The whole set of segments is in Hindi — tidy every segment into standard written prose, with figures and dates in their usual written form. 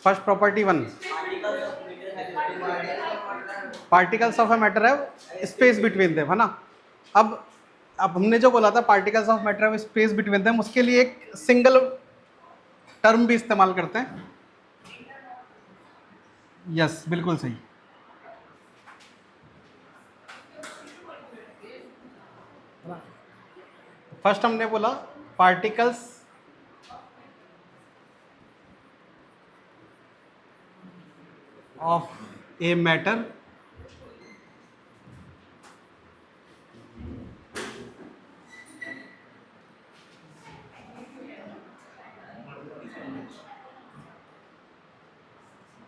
First property 1, particles of a matter है स्पेस बिटवीन देम, है ना। अब हमने जो बोला था पार्टिकल्स ऑफ मैटर है स्पेस बिटवीन देम, उसके लिए एक सिंगल टर्म भी इस्तेमाल करते हैं। यस, बिल्कुल सही। फर्स्ट हमने बोला particles of a matter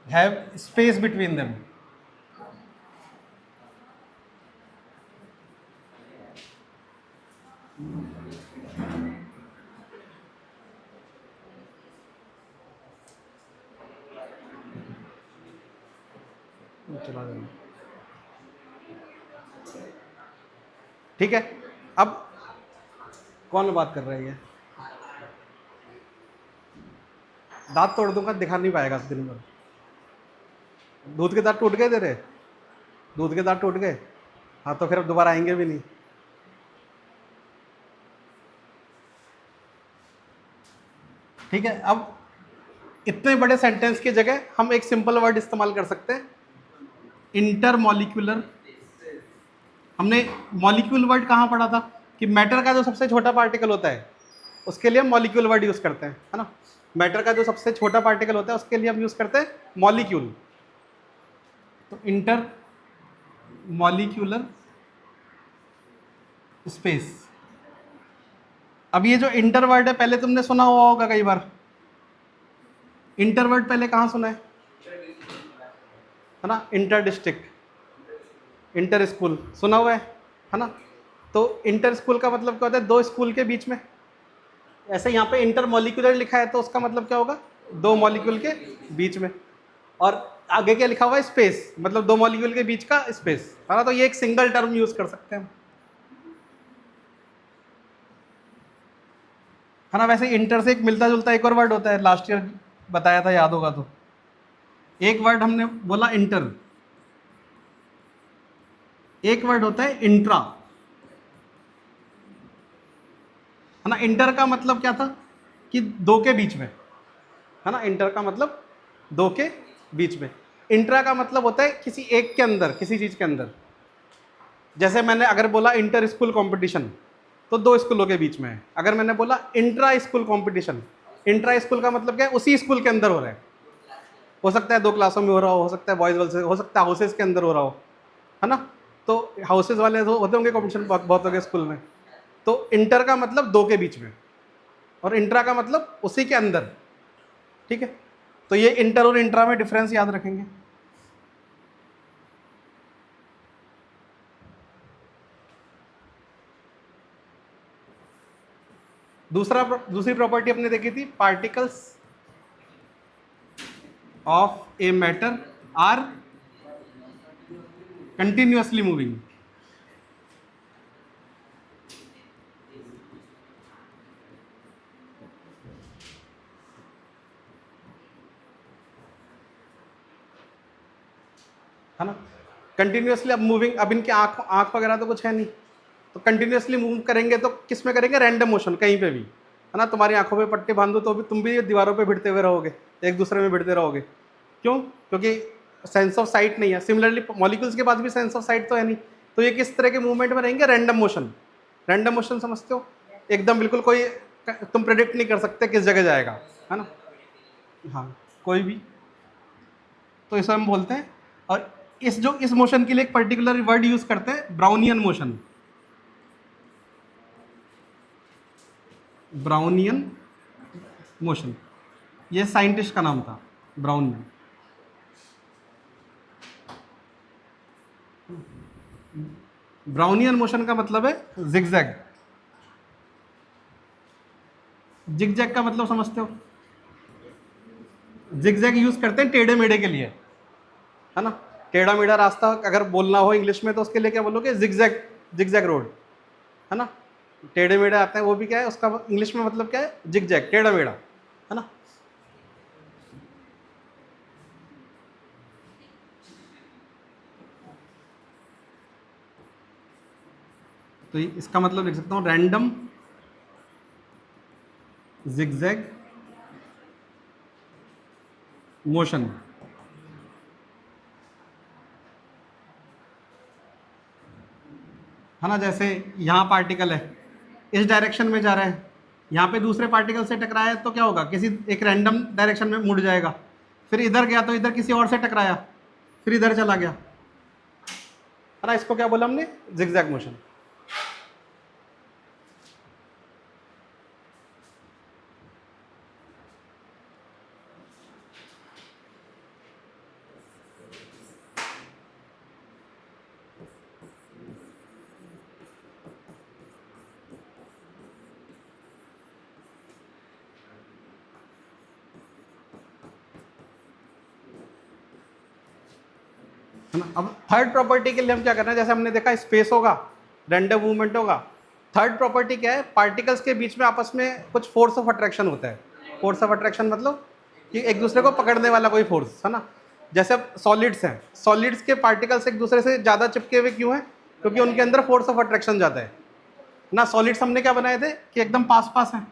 have space between them। चला देना, ठीक है। अब कौन बात कर रही है? दांत तोड़ दूंगा, दिखा नहीं पाएगा दिन भर। दूध के दांत टूट गए तेरे? दूध के दांत टूट गए? हाँ, तो फिर अब दोबारा आएंगे भी नहीं। ठीक है। अब इतने बड़े सेंटेंस की जगह हम एक सिंपल वर्ड इस्तेमाल कर सकते हैं, इंटरमॉलिक्यूलर। हमने मॉलिक्यूल वर्ड कहाँ पढ़ा था कि मैटर का जो सबसे छोटा पार्टिकल होता है उसके लिए हम मॉलिक्यूल वर्ड यूज करते हैं, है ना। मैटर का जो सबसे छोटा पार्टिकल होता है उसके लिए हम यूज करते हैं मॉलिक्यूल। तो इंटर मॉलिक्यूलर स्पेस। अब ये जो इंटर वर्ड है पहले तुमने सुना हुआ होगा कई बार। इंटर वर्ड पहले कहाँ सुना है ना? इंटर डिस्ट्रिक्ट, इंटर स्कूल सुना हुआ है ना। तो इंटर स्कूल का मतलब क्या होता है? दो स्कूल के बीच में। ऐसे यहाँ पे इंटर मॉलिक्यूलर लिखा है तो उसका मतलब क्या होगा? दो मॉलिक्यूल के बीच में। और आगे क्या लिखा हुआ है? स्पेस, मतलब दो मॉलिक्यूल के बीच का स्पेस, है ना। तो ये एक सिंगल टर्म यूज कर सकते हैं, है ना। वैसे इंटर से एक मिलता जुलता एक और वर्ड होता है, लास्ट ईयर बताया था, याद होगा तो। एक वर्ड हमने बोला इंटर, एक वर्ड होता है इंट्रा, है ना। इंटर का मतलब क्या था कि दो के बीच में, है ना। इंटर का मतलब दो के बीच में। इंट्रा का मतलब होता है किसी एक के अंदर, किसी चीज के अंदर। जैसे मैंने अगर बोला इंटर स्कूल कंपटीशन तो दो स्कूलों के बीच में है। अगर मैंने बोला intra school competition, intra school का मतलब क्या है? उसी स्कूल के अंदर हो रहा है। हो सकता है दो क्लासों में हो रहा हो सकता है बॉयज गर्ल्स, हो सकता है हाउसेज के अंदर हो रहा हो, है ना। तो हाउसेज वाले तो होते होंगे कंपटीशन बहुत होंगे स्कूल में। तो इंटर का मतलब दो के बीच में और इंट्रा का मतलब उसी के अंदर, ठीक है। तो ये इंटर और इंट्रा में डिफरेंस याद रखेंगे। दूसरी प्रॉपर्टी अपने देखी थी, particles of a matter are continuously moving. है ना। कंटिन्यूअसली अब मूविंग, अब इनके आंख आंख वगैरह तो कुछ है नहीं, तो कंटिन्यूअसली मूव करेंगे तो किस में करेंगे? रैंडम मोशन, कहीं पे भी, है ना। तुम्हारी आंखों पे पट्टी बांधो तो भी तुम भी दीवारों पे भिड़ते हुए रहोगे, एक दूसरे में भिड़ते रहोगे। क्यों? क्योंकि सेंस ऑफ साइट नहीं है। सिमिलरली मॉलिक्यूल्स के पास भी सेंस ऑफ साइट तो है नहीं, तो ये किस तरह के मूवमेंट में रहेंगे? Random motion. रैंडम मोशन समझते हो? एकदम बिल्कुल कोई तुम प्रेडिक्ट नहीं कर सकते किस जगह जाएगा, है ना। हाँ, कोई भी। तो इसे हम बोलते हैं। और इस मोशन के लिए एक पर्टिकुलर वर्ड यूज करते हैं, ब्राउनियन मोशन। ब्राउनियन मोशन, ये साइंटिस्ट का नाम था, ब्राउनियन। ब्राउनियन मोशन का मतलब है जिगजैग। जिगजैग का मतलब समझते हो? जिगजैग यूज करते हैं टेढ़े मेढ़े के लिए, है ना। टेढ़ा मेढ़ा रास्ता अगर बोलना हो इंग्लिश में तो उसके लिए क्या बोलोगे? जिगजैग, जिगजैग रोड, है ना। टेढ़े मेढ़े आते हैं, वो भी क्या है उसका इंग्लिश में मतलब क्या है? जिगजैग, टेढ़ा मेढ़ा, है ना। तो इसका मतलब लिख सकता हूँ रैंडम जिगजैग मोशन। है ना, जैसे यहाँ पार्टिकल है, इस डायरेक्शन में जा रहा है, यहाँ पे दूसरे पार्टिकल से टकराया तो क्या होगा, किसी एक रैंडम डायरेक्शन में मुड़ जाएगा, फिर इधर गया तो इधर किसी और से टकराया, फिर इधर चला गया। है ना, इसको क्या बोला हमने, जिगजैग मोशन। है ना, अब थर्ड प्रॉपर्टी के लिए हम क्या करना है, जैसे हमने देखा स्पेस होगा, रैंडम मूवमेंट होगा। थर्ड प्रॉपर्टी क्या है, पार्टिकल्स के बीच में आपस में कुछ फोर्स ऑफ अट्रैक्शन होता है। फोर्स ऑफ अट्रैक्शन मतलब कि एक दूसरे को पकड़ने वाला कोई फोर्स, है ना। जैसे अब सॉलिड्स हैं, सॉलिड्स के पार्टिकल्स एक दूसरे से ज़्यादा चिपके हुए क्यों हैं, क्योंकि उनके अंदर फोर्स ऑफ अट्रैक्शन ज़्यादा है ना। सॉलिड्स हमने क्या बनाए थे कि एकदम पास पास हैं,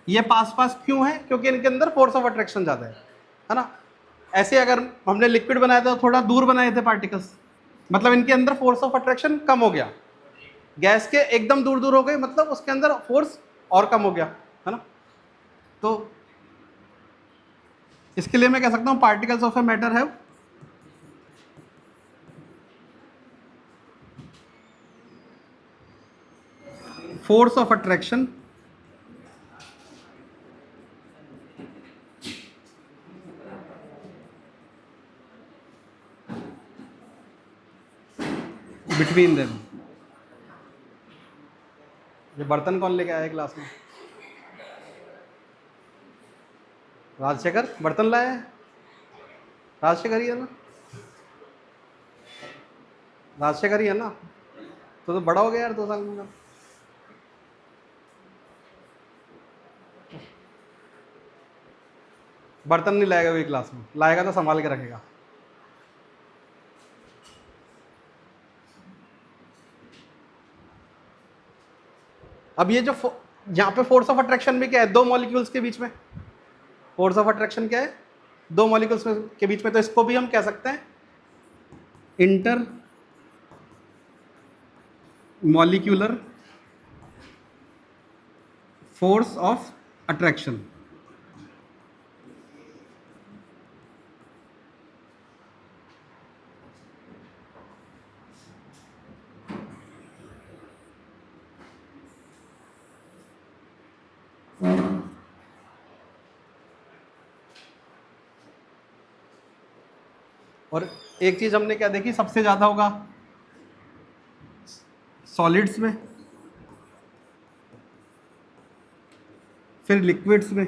ये पास पास क्यों है, क्योंकि इनके अंदर फोर्स ऑफ अट्रैक्शन ज़्यादा है ना। ऐसे अगर हमने लिक्विड बनाया था तो थोड़ा दूर बनाए थे पार्टिकल्स, मतलब इनके अंदर फोर्स ऑफ अट्रैक्शन कम हो गया। गैस के एकदम दूर दूर हो गए, मतलब उसके अंदर फोर्स और कम हो गया, है ना। तो इसके लिए मैं कह सकता हूं particles of a matter have force of attraction between them. ये बर्तन कौन लेके आया क्लास में, राजशेखर बर्तन लाया है, राजशेखर ही है ना, राजशेखर ही है ना। तो बड़ा हो गया यार 2 साल में। बर्तन नहीं लाएगा कोई क्लास में, लाएगा तो संभाल के रखेगा। अब ये जो यहाँ पे फोर्स ऑफ अट्रैक्शन भी क्या है, 2 मॉलिक्यूल्स के बीच में फोर्स ऑफ अट्रैक्शन क्या है, 2 मॉलिक्यूल्स के बीच में। तो इसको भी हम कह सकते हैं inter molecular force of attraction. और एक चीज हमने क्या देखी, सबसे ज्यादा होगा सॉलिड्स में, फिर लिक्विड्स में,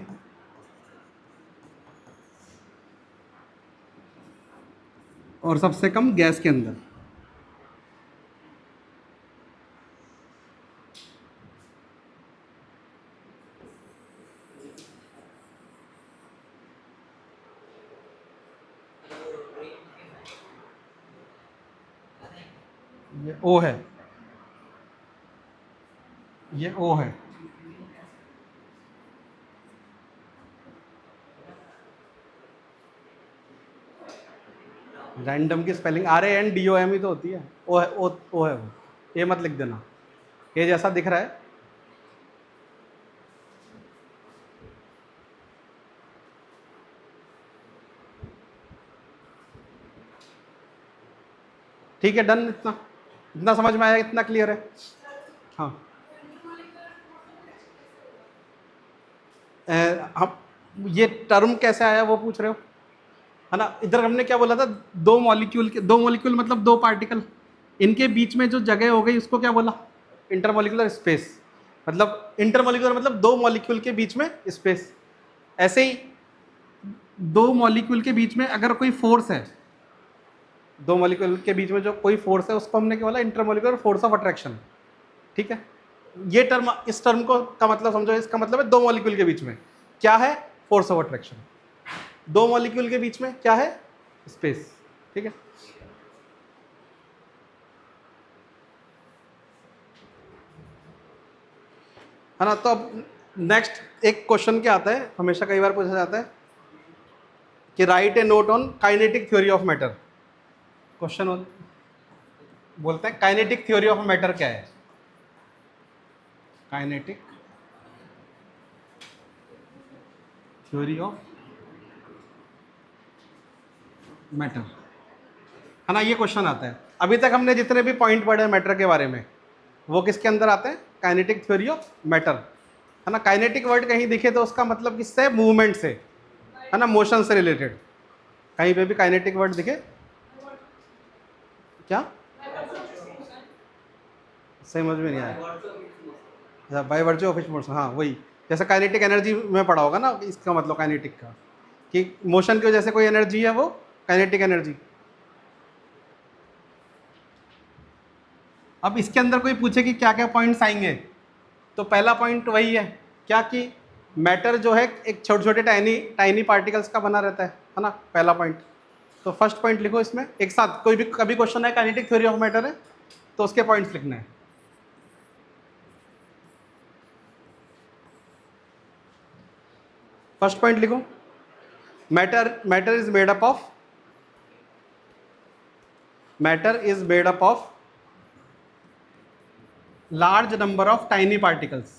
और सबसे कम गैस के अंदर। ये ओ है, ये ओ है। रैंडम की स्पेलिंग RANDOM ही तो होती है। ओ है, ओ है वो, ये मत लिख देना, ये जैसा दिख रहा है। ठीक है, डन। इतना इतना समझ में आया, इतना क्लियर है। हाँ, हम ये टर्म कैसे आया वो पूछ रहे हो, है ना। इधर हमने क्या बोला था, 2 मॉलिक्यूल मतलब 2 पार्टिकल, इनके बीच में जो जगह हो गई उसको क्या बोला, इंटरमॉलिक्यूलर स्पेस। मतलब इंटरमॉलिक्यूलर मतलब 2 मॉलिक्यूल के बीच में स्पेस। ऐसे ही 2 मॉलिक्यूल के बीच में अगर कोई फोर्स है, 2 मॉलिक्यूल के बीच में जो कोई फोर्स है उसको हमने क्या बोला, इंटरमॉलिक्यूलर फोर्स ऑफ अट्रैक्शन। ठीक है, ये टर्म, इस टर्म को का मतलब समझो, इसका मतलब है 2 मॉलिक्यूल के बीच में क्या है, फोर्स ऑफ अट्रैक्शन। 2 मॉलिक्यूल के बीच में क्या है, स्पेस। ठीक है, है ना। तो अब नेक्स्ट एक क्वेश्चन क्या आता है, हमेशा कई बार पूछा जाता है कि right A note on kinetic theory of matter. Question बोलते हैं काइनेटिक थ्योरी ऑफ मैटर क्या है। काइनेटिक थ्योरी ऑफ मैटर, है ना, ये क्वेश्चन आता है। अभी तक हमने जितने भी पॉइंट पढ़े मैटर के बारे में वो किसके अंदर आते हैं, काइनेटिक थ्योरी ऑफ मैटर, है ना। काइनेटिक वर्ड कहीं दिखे तो उसका मतलब किससे, मूवमेंट से, है ना, मोशन से रिलेटेड। कहीं पे भी काइनेटिक वर्ड दिखे, क्या समझ में नहीं आया, by virtue of its motion, हाँ वही। जैसे काइनेटिक एनर्जी में पढ़ा होगा ना, इसका मतलब काइनेटिक का कि मोशन की वजह से कोई एनर्जी है, वो काइनेटिक एनर्जी। अब इसके अंदर कोई पूछे कि क्या क्या पॉइंट्स आएंगे, तो पहला पॉइंट वही है क्या कि मैटर जो है एक छोटे छोटे टाइनी टाइनी पार्टिकल्स का बना रहता है ना, पहला पॉइंट। तो फर्स्ट पॉइंट लिखो इसमें एक साथ, कोई भी कभी क्वेश्चन है काइनेटिक थ्योरी ऑफ मैटर है तो उसके पॉइंट्स लिखने हैं। फर्स्ट पॉइंट लिखो, matter is made up of, matter is made up of large number of tiny particles.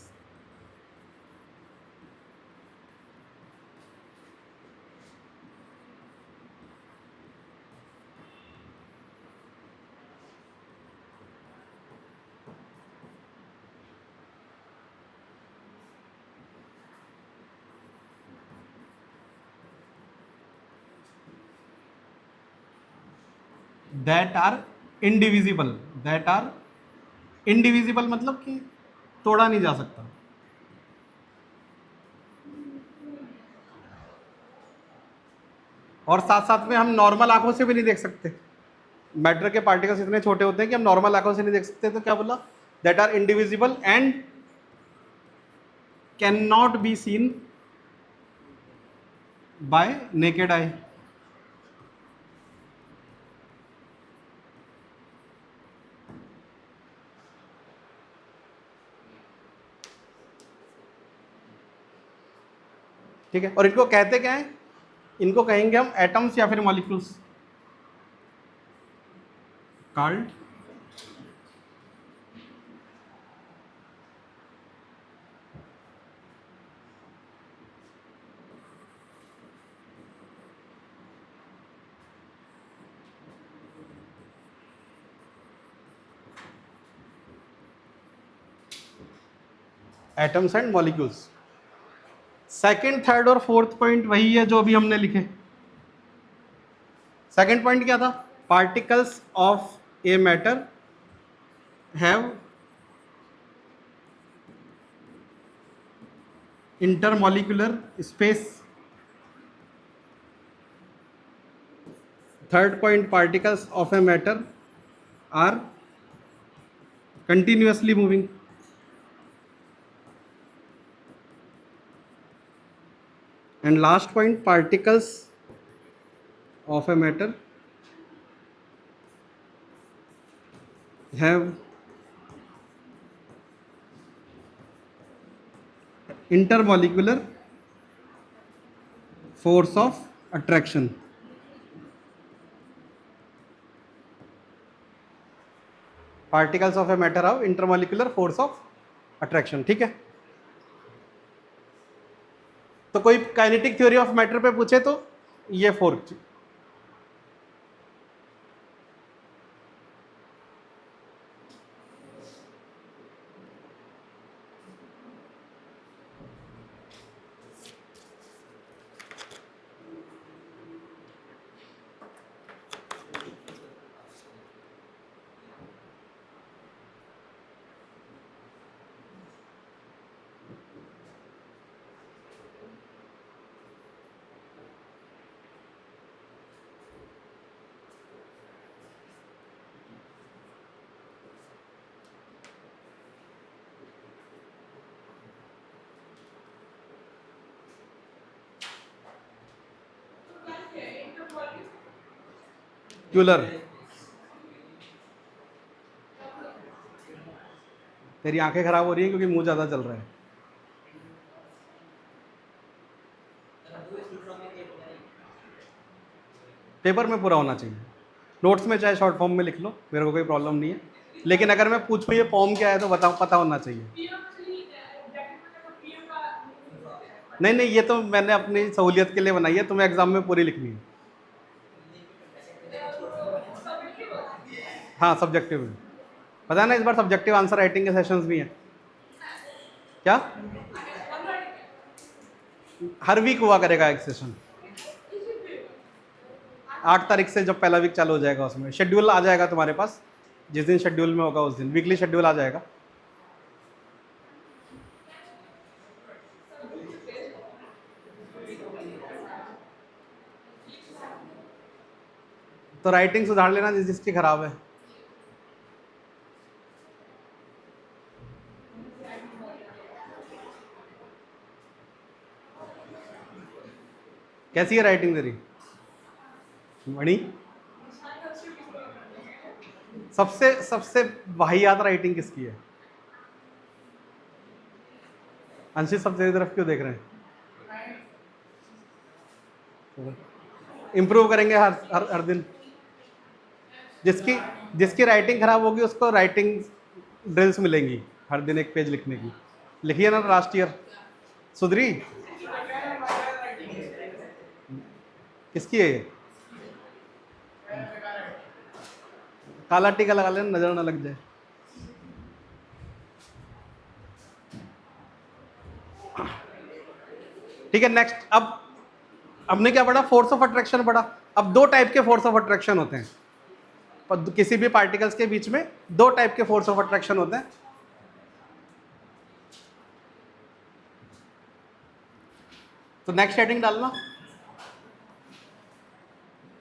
That are indivisible, that are indivisible मतलब कि तोड़ा नहीं जा सकता। और साथ साथ में हम नॉर्मल आंखों से भी नहीं देख सकते, मैटर के पार्टिकल्स इतने छोटे होते हैं कि हम नॉर्मल आंखों से नहीं देख सकते। तो क्या बोला, that are indivisible and can not be seen by naked eye. ठीक है, और इनको कहते क्या है, इनको कहेंगे हम एटम्स या फिर molecules, called atoms and molecules. Second, third और फोर्थ पॉइंट वही है जो अभी हमने लिखे। सेकंड पॉइंट क्या था, particles of a matter have intermolecular space. Third point, particles of a matter are continuously moving. And last point, particles of a matter have intermolecular force of attraction. Particles of a matter of intermolecular force of attraction. ठीक है, तो कोई काइनेटिक थ्योरी ऑफ मैटर पे पूछे तो ये फोर्थ। क्यूलर, तेरी आंखें खराब हो रही है क्योंकि मुंह ज़्यादा चल रहा है। पेपर में पूरा होना चाहिए। नोट्स में चाहे शॉर्ट फॉर्म में लिख लो, मेरे को कोई प्रॉब्लम नहीं है, लेकिन अगर मैं पूछूं ये फॉर्म क्या है तो बताओ, पता होना चाहिए। नहीं नहीं, ये तो मैंने अपनी सहूलियत के लिए बनाई है, तुम्हें एग्जाम में पूरी लिखनी है। हाँ सब्जेक्टिव है, पता है ना, इस बार सब्जेक्टिव आंसर राइटिंग के सेशंस भी हैं। क्या हर वीक हुआ करेगा एक सेशन, 8 तारीख से जब पहला वीक चालू हो जाएगा उसमें शेड्यूल आ जाएगा तुम्हारे पास, जिस दिन शेड्यूल में होगा उस दिन वीकली शेड्यूल आ जाएगा। तो राइटिंग सुधार लेना जिसकी खराब है। कैसी है राइटिंग तेरी मणि? सबसे सबसे वाहियात राइटिंग किसकी है? अंशित सब तेरी तरफ क्यों देख रहे हैं? इम्प्रूव करेंगे हर हर हर दिन। जिसकी जिसकी राइटिंग खराब होगी उसको राइटिंग ड्रिल्स मिलेंगी हर दिन, एक पेज लिखने की। लिखिए ना लास्ट ईयर, सुधरी? किसकी है ये? काला टीका लगा लेना, नजर ना लग जाए। ठीक है, नेक्स्ट। अब हमने क्या पढ़ा? फोर्स ऑफ अट्रैक्शन पढ़ा। अब 2 टाइप के फोर्स ऑफ अट्रैक्शन होते हैं, किसी भी पार्टिकल्स के बीच में 2 टाइप के फोर्स ऑफ अट्रैक्शन होते हैं। तो नेक्स्ट हेडिंग डालना,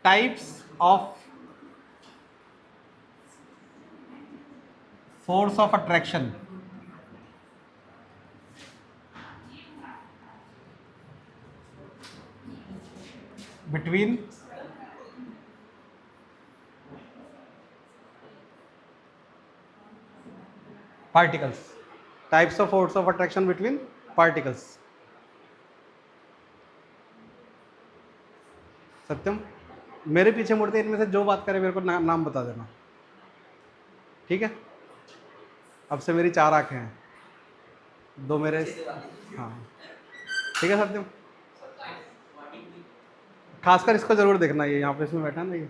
types of force of attraction. Between particles, types of force of attraction between particles। सत्यम, मेरे पीछे मुड़ते इनमें से जो बात करे मेरे को नाम बता देना, ठीक है? अब से मेरी 4 आंखें हैं, 2 मेरे, हाँ ठीक है सत्यम। खासकर इसको जरूर देखना, ये यहाँ पे इसमें बैठा ना ये,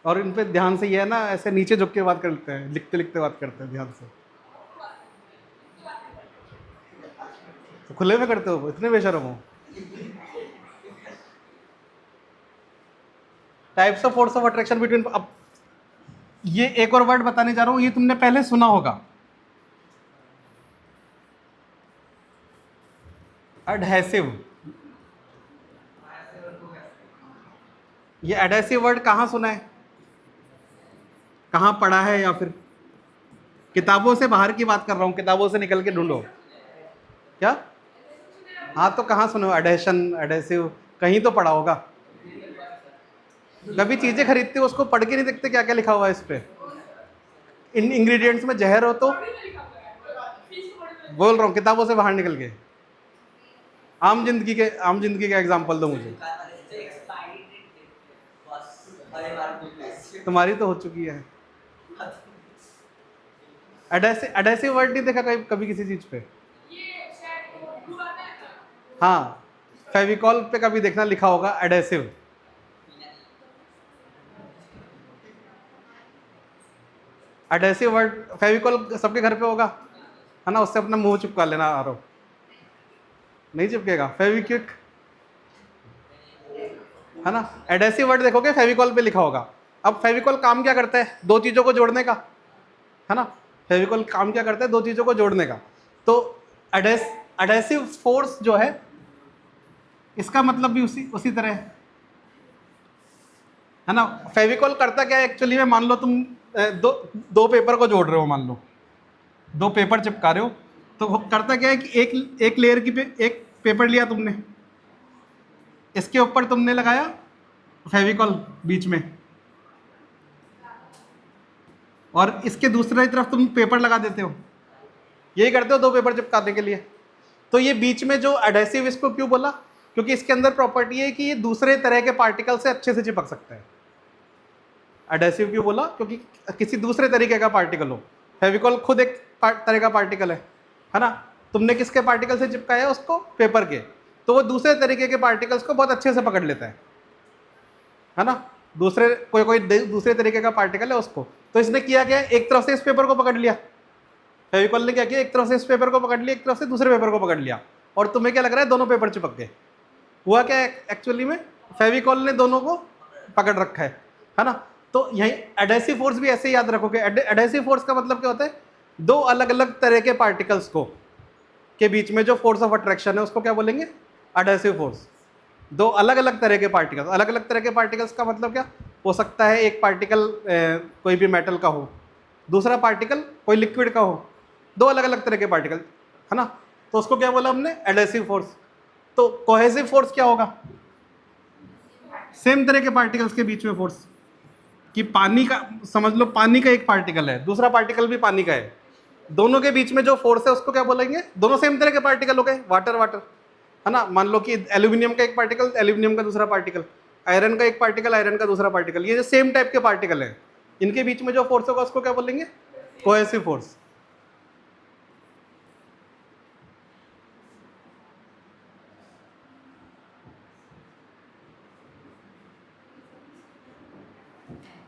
और इन पे ध्यान से, ये है ना ऐसे नीचे झुक के बात करते हैं, लिखते लिखते बात करते हैं, ध्यान से। तो खुले में करते हो, इतने बेशर्म हो। Types of force of attraction between, अब ये एक और वर्ड बताने जा रहा हूं, ये तुमने पहले सुना होगा, एडहेसिव। ये एडहेसिव वर्ड कहाँ सुना है, कहाँ पढ़ा है, या फिर किताबों से बाहर की बात कर रहा हूँ, किताबों से निकल के ढूंढो। क्या? हाँ तो कहाँ सुनो एडहेशन, एडहेसिव, कहीं तो पढ़ा होगा। कभी चीजें खरीदते हो उसको पढ़ के नहीं देखते क्या क्या लिखा हुआ है इस पे? इन इंग्रेडिएंट्स में जहर हो तो, बोल रहा हूँ किताबों से बाहर निकल के। आम जिंदगी का एग्जांपल दो मुझे। तुम्हारी तो हो चुकी है। एडहेसिव वर्ड नहीं देखा कभी किसी चीज पे? हाँ, फेविकॉल पे कभी देखना लिखा होगा एडहेसिव। एडहेसिव वर्ड, फेविकॉल सबके घर पे होगा, है ना? उससे अपना मुंह चिपका लेना। आरो नहीं चिपकेगा। फेविक्विक, है ना? एडहेसिव वर्ड देखोगे फेविकॉल पे लिखा होगा। अब फेविकॉल काम क्या करता है? 2 चीजों को जोड़ने का, है ना? फेविकॉल काम क्या करता है? 2 चीजों को जोड़ने का। तो एडहेसिव फोर्स जो है, इसका मतलब भी उसी तरह है ना? फेविकॉल करता क्या है एक्चुअली में? मान लो तुम दो पेपर को जोड़ रहे हो, मान लो 2 पेपर चिपका रहे हो, तो वो करता क्या है कि एक लेयर की एक पेपर लिया तुमने, इसके ऊपर तुमने लगाया फेविकॉल बीच में, और इसके दूसरी तरफ तुम पेपर लगा देते हो। यही करते हो 2 पेपर चिपकाने के लिए। तो ये बीच में जो एडेसिव, इसको क्यों बोला? क्योंकि इसके अंदर प्रॉपर्टी है कि ये दूसरे तरह के पार्टिकल से अच्छे से चिपक सकता है। एडेसिव क्यों बोला? क्योंकि किसी दूसरे तरीके का पार्टिकल हो। फेविकॉल खुद एक तरह का पार्टिकल है ना? तुमने किसके पार्टिकल से चिपकाया है उसको? पेपर के। तो वो दूसरे तरीके के पार्टिकल्स को बहुत अच्छे से पकड़ लेता है ना? दूसरे कोई दूसरे तरीके का पार्टिकल है उसको। तो इसने किया क्या? एक तरफ से इस पेपर को पकड़ लिया, फेविकॉल ने क्या किया, एक तरफ से इस पेपर को पकड़ लिया, एक तरफ से दूसरे पेपर को पकड़ लिया, और तुम्हें क्या लग रहा है दोनों पेपर चिपक गए? हुआ क्या एक्चुअली में? फेविकॉल ने दोनों को पकड़ रखा है ना? तो यही एडेसिव फोर्स भी ऐसे याद रखोगे। एडेसिव फोर्स का मतलब क्या होता है? दो अलग अलग तरह के पार्टिकल्स को के बीच में जो फोर्स ऑफ अट्रैक्शन है उसको क्या बोलेंगे? Adhesive force. दो अलग अलग तरह के पार्टिकल्स, अलग अलग तरह के पार्टिकल्स का मतलब क्या हो सकता है? एक पार्टिकल कोई भी मेटल का हो, दूसरा पार्टिकल कोई लिक्विड का हो, दो अलग अलग तरह के पार्टिकल, है ना? तो उसको क्या बोला हमने? Adhesive force. तो कोहेसिव फोर्स क्या होगा? सेम तरह के पार्टिकल्स के बीच में फोर्स। कि पानी का, समझ लो पानी का एक पार्टिकल है, दूसरा पार्टिकल भी पानी का है, दोनों के बीच में जो फोर्स है उसको क्या बोलेंगे? दोनों सेम तरह के पार्टिकल हो गए, वाटर वाटर, है ना? मान लो कि एल्यूमिनियम का एक पार्टिकल, एल्यूमिनियम का दूसरा पार्टिकल, आयरन का एक पार्टिकल, आयरन का दूसरा पार्टिकल, ये जो सेम टाइप के पार्टिकल है, इनके बीच में जो फोर्स होगा उसको क्या बोलेंगे? Cohesive force.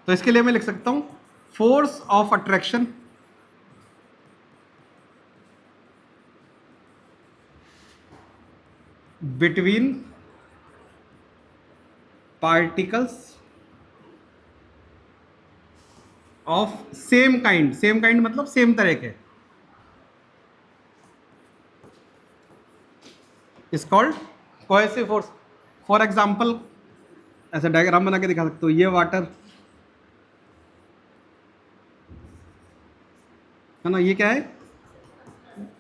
तो इसके लिए मैं लिख सकता हूं force of attraction between particles of same kind. Same kind मतलब सेम तरह के, is called cohesive force. For example ऐसा डायग्राम बना के दिखा सकते हो। ये वाटर है ना, ये क्या है?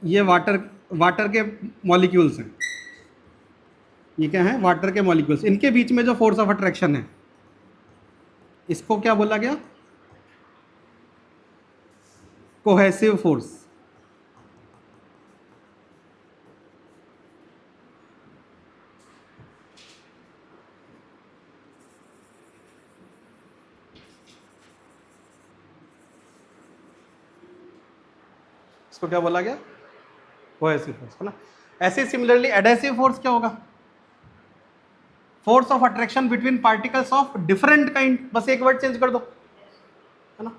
ये वाटर, वाटर के मॉलिक्यूल्स हैं। ये क्या है? वाटर के मॉलिक्यूल्स। इनके बीच में जो फोर्स ऑफ अट्रैक्शन है इसको क्या बोला गया? Cohesive force. इसको क्या बोला गया? कोहेसिव फोर्स, है ना? ऐसे सिमिलरली एडेसिव फोर्स क्या होगा? Force of attraction between particles of different kind. बस एक वर्ड चेंज कर दो, है ना?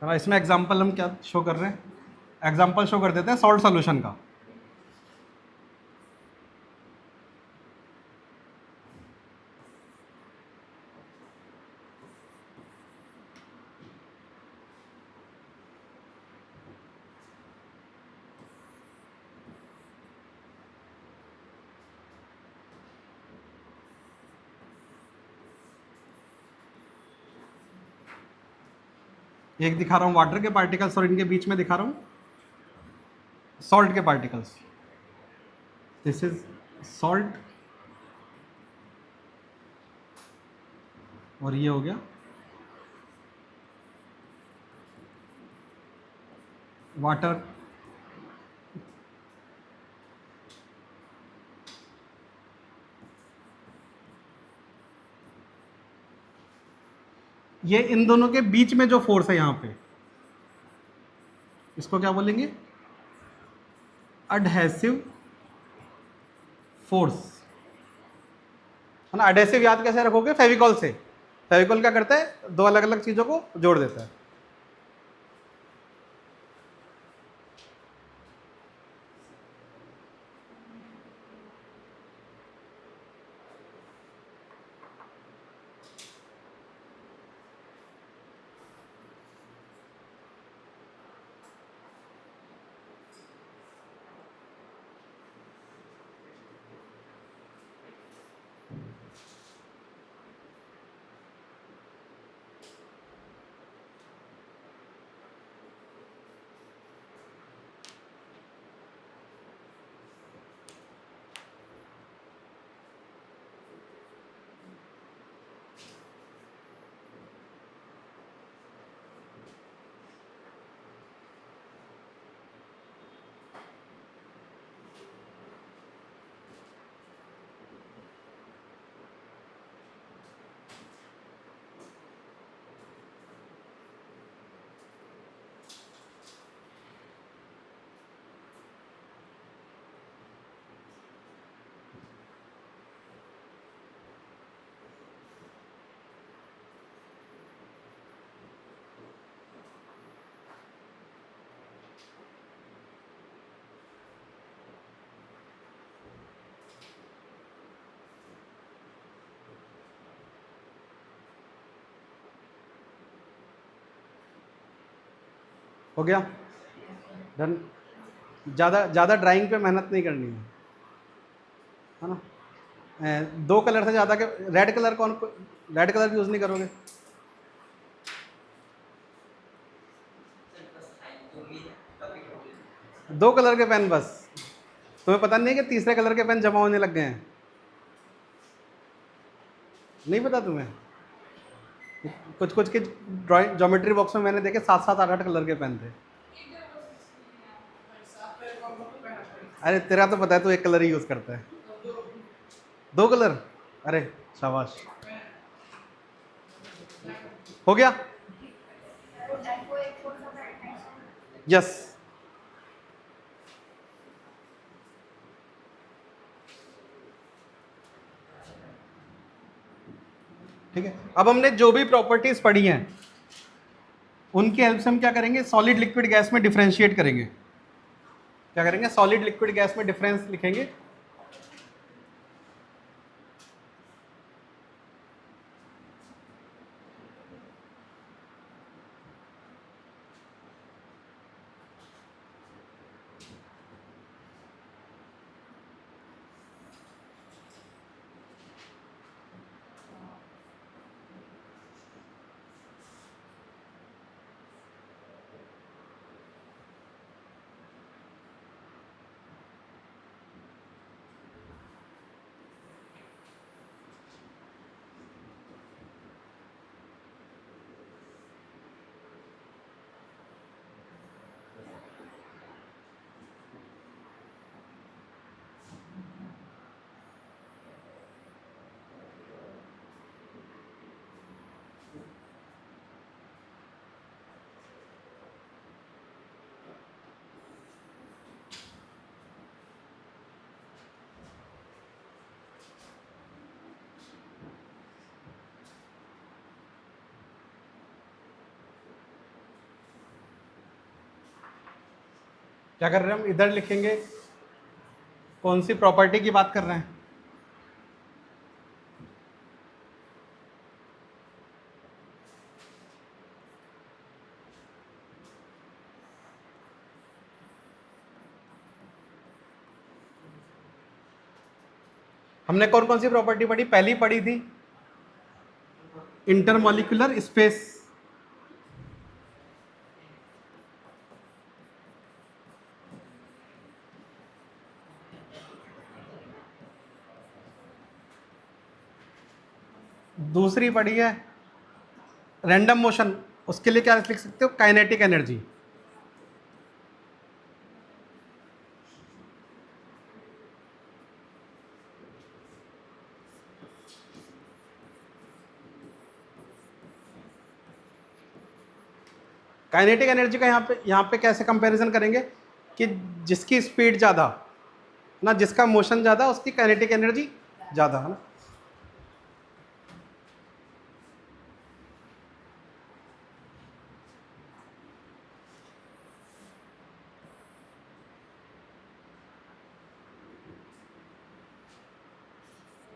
इसमें एग्जांपल हम क्या शो कर रहे हैं? एग्जांपल शो कर देते हैं सॉल्ट सॉल्यूशन का। एक दिखा रहा हूं वाटर के पार्टिकल्स और इनके बीच में दिखा रहा हूं सॉल्ट के पार्टिकल्स। दिस इज सॉल्ट और ये हो गया वाटर। ये इन दोनों के बीच में जो फोर्स है यहां पे, इसको क्या बोलेंगे? एडहेसिव फोर्स, है ना? एडहेसिव याद कैसे रखोगे? फेविकॉल से। फेविकॉल क्या करता है? दो अलग अलग चीजों को जोड़ देता है। हो गया डन। ज़्यादा ज़्यादा ड्राइंग पे मेहनत नहीं करनी है ना। दो कलर से ज़्यादा के रेड कलर कौन, रेड कलर यूज़ नहीं करोगे? दो कलर के पेन बस? तुम्हें पता नहीं है कि तीसरे कलर के पेन जमा होने लग गए हैं? नहीं पता तुम्हें? कुछ कुछ के ड्राइंग ज्योमेट्री बॉक्स में मैंने देखे 7-7 8-8 कलर के पेन थे। अरे तेरा तो पता है, तो एक कलर ही यूज करता है। दो कलर? अरे शाबाश, हो गया। यस, ठीक है। अब हमने जो भी प्रॉपर्टीज पढ़ी हैं उनकी हेल्प से हम क्या करेंगे, सॉलिड लिक्विड गैस में डिफरेंशिएट करेंगे। क्या करेंगे? सॉलिड लिक्विड गैस में डिफरेंस लिखेंगे। क्या कर रहे हैं हम? इधर लिखेंगे कौन सी प्रॉपर्टी की बात कर रहे हैं। हमने कौन कौन सी प्रॉपर्टी पढ़ी? पहली पढ़ी थी इंटरमॉलिक्यूलर स्पेस। दूसरी पढ़ी है रैंडम मोशन, उसके लिए क्या लिख सकते हो? Kinetic energy. काइनेटिक एनर्जी का यहाँ पे कैसे कंपैरिजन करेंगे कि जिसकी स्पीड ज़्यादा ना, जिसका मोशन ज़्यादा, उसकी काइनेटिक एनर्जी ज़्यादा, है ना।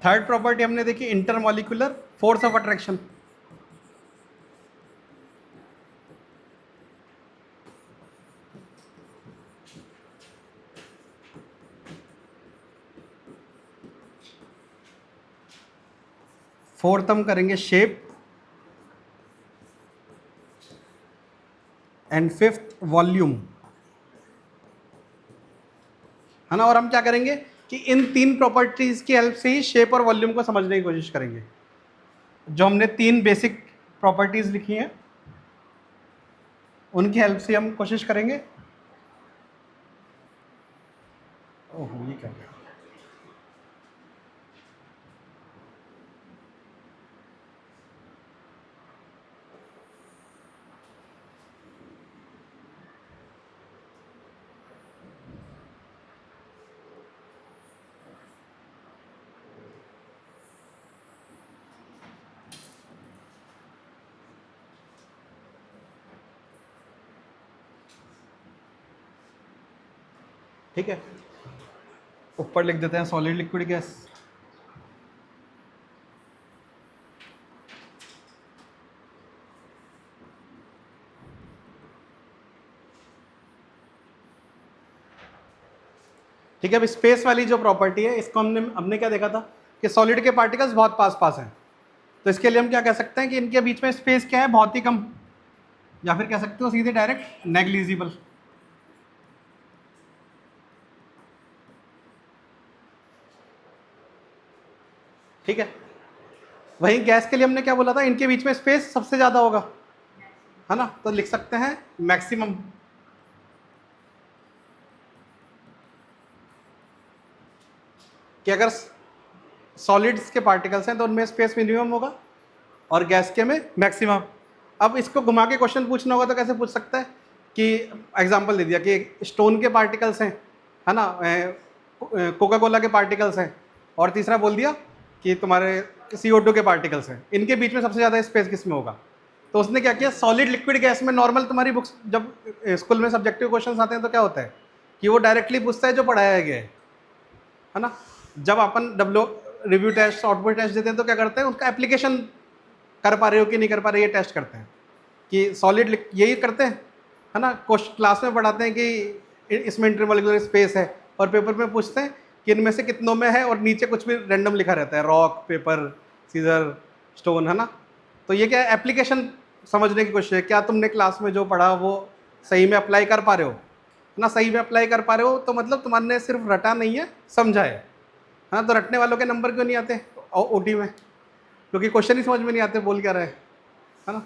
थर्ड प्रॉपर्टी हमने देखी intermolecular force of attraction. Fourth हम करेंगे शेप, एंड फिफ्थ वॉल्यूम, है ना। और हम क्या करेंगे कि इन तीन प्रॉपर्टीज की हेल्प से ही शेप और वॉल्यूम को समझने की कोशिश करेंगे। जो हमने तीन बेसिक प्रॉपर्टीज लिखी हैं उनकी हेल्प से हम कोशिश करेंगे। ओह ये क्या है? ठीक है, ऊपर लिख देते हैं सॉलिड लिक्विड गैस। ठीक है, अब स्पेस वाली जो प्रॉपर्टी है इसको हमने क्या देखा था कि सॉलिड के पार्टिकल्स बहुत पास पास हैं, तो इसके लिए हम क्या कह सकते हैं कि इनके बीच में स्पेस क्या है, बहुत ही कम, या फिर कह सकते हो सीधे डायरेक्ट नेग्लिजिबल। ठीक है, वही गैस के लिए हमने क्या बोला था, इनके बीच में स्पेस सबसे ज्यादा होगा, है ना, तो लिख सकते हैं मैक्सिमम। कि अगर सॉलिड्स के पार्टिकल्स हैं तो उनमें स्पेस मिनिमम होगा और गैस के में मैक्सिमम। अब इसको घुमा के क्वेश्चन पूछना होगा तो कैसे पूछ सकता है कि एग्जांपल दे दिया कि स्टोन के पार्टिकल्स हैं, है ना, कोका कोला के पार्टिकल्स हैं, और तीसरा बोल दिया कि तुम्हारे CO2 के पार्टिकल्स हैं, इनके बीच में सबसे ज़्यादा स्पेस किस में होगा। तो उसने क्या किया, सॉलिड लिक्विड गैस में नॉर्मल तुम्हारी बुक्स जब स्कूल में सब्जेक्टिव क्वेश्चन आते हैं तो क्या होता है कि वो डायरेक्टली पूछता है जो पढ़ाया गया है ना। जब अपन रिव्यू टेस्ट आउटपुट टेस्ट देते हैं तो क्या करते हैं, उसका एप्लीकेशन कर पा रहे हो कि नहीं कर पा रहे ये टेस्ट करते हैं कि सॉलिड, यही करते हैं, है ना। क्लास में पढ़ाते हैं कि इसमें इंटरमोलिकुलर स्पेस है और पेपर में पूछते हैं कि इनमें से कितनों में है और नीचे कुछ भी रैंडम लिखा रहता है, रॉक, पेपर, सीजर, स्टोन, है ना। तो ये क्या है, एप्लीकेशन समझने की कोशिश है, क्या तुमने क्लास में जो पढ़ा वो सही में अप्लाई कर पा रहे हो, है ना। सही में अप्लाई कर पा रहे हो तो मतलब तुम्हारे सिर्फ रटा नहीं है, समझा है ना। तो रटने वालों के नंबर क्यों नहीं आते OT में, क्योंकि क्वेश्चन ही समझ में नहीं आते बोल क्या रहे, है ना।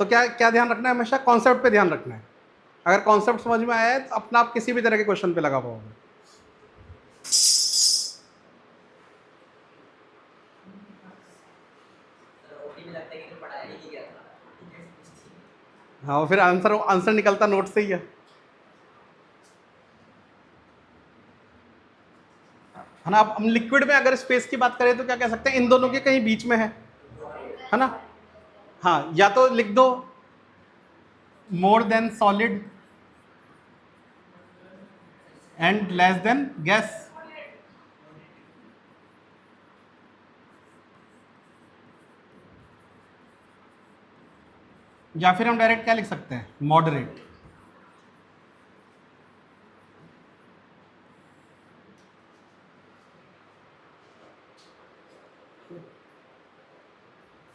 तो क्या क्या ध्यान रखना है, हमेशा कॉन्सेप्ट पे ध्यान रखना है। अगर कॉन्सेप्ट समझ में आया है तो अपना आप किसी भी तरह के क्वेश्चन पे लगा पाओगे। हाँ, फिर आंसर निकलता नोट से ही है ना। अब हम लिक्विड में अगर स्पेस की बात करें तो क्या कह सकते हैं, इन दोनों के कहीं बीच में है ना। हाँ, या तो लिख दो more than solid and less than gas, या फिर हम डायरेक्ट क्या लिख सकते हैं, मॉडरेट।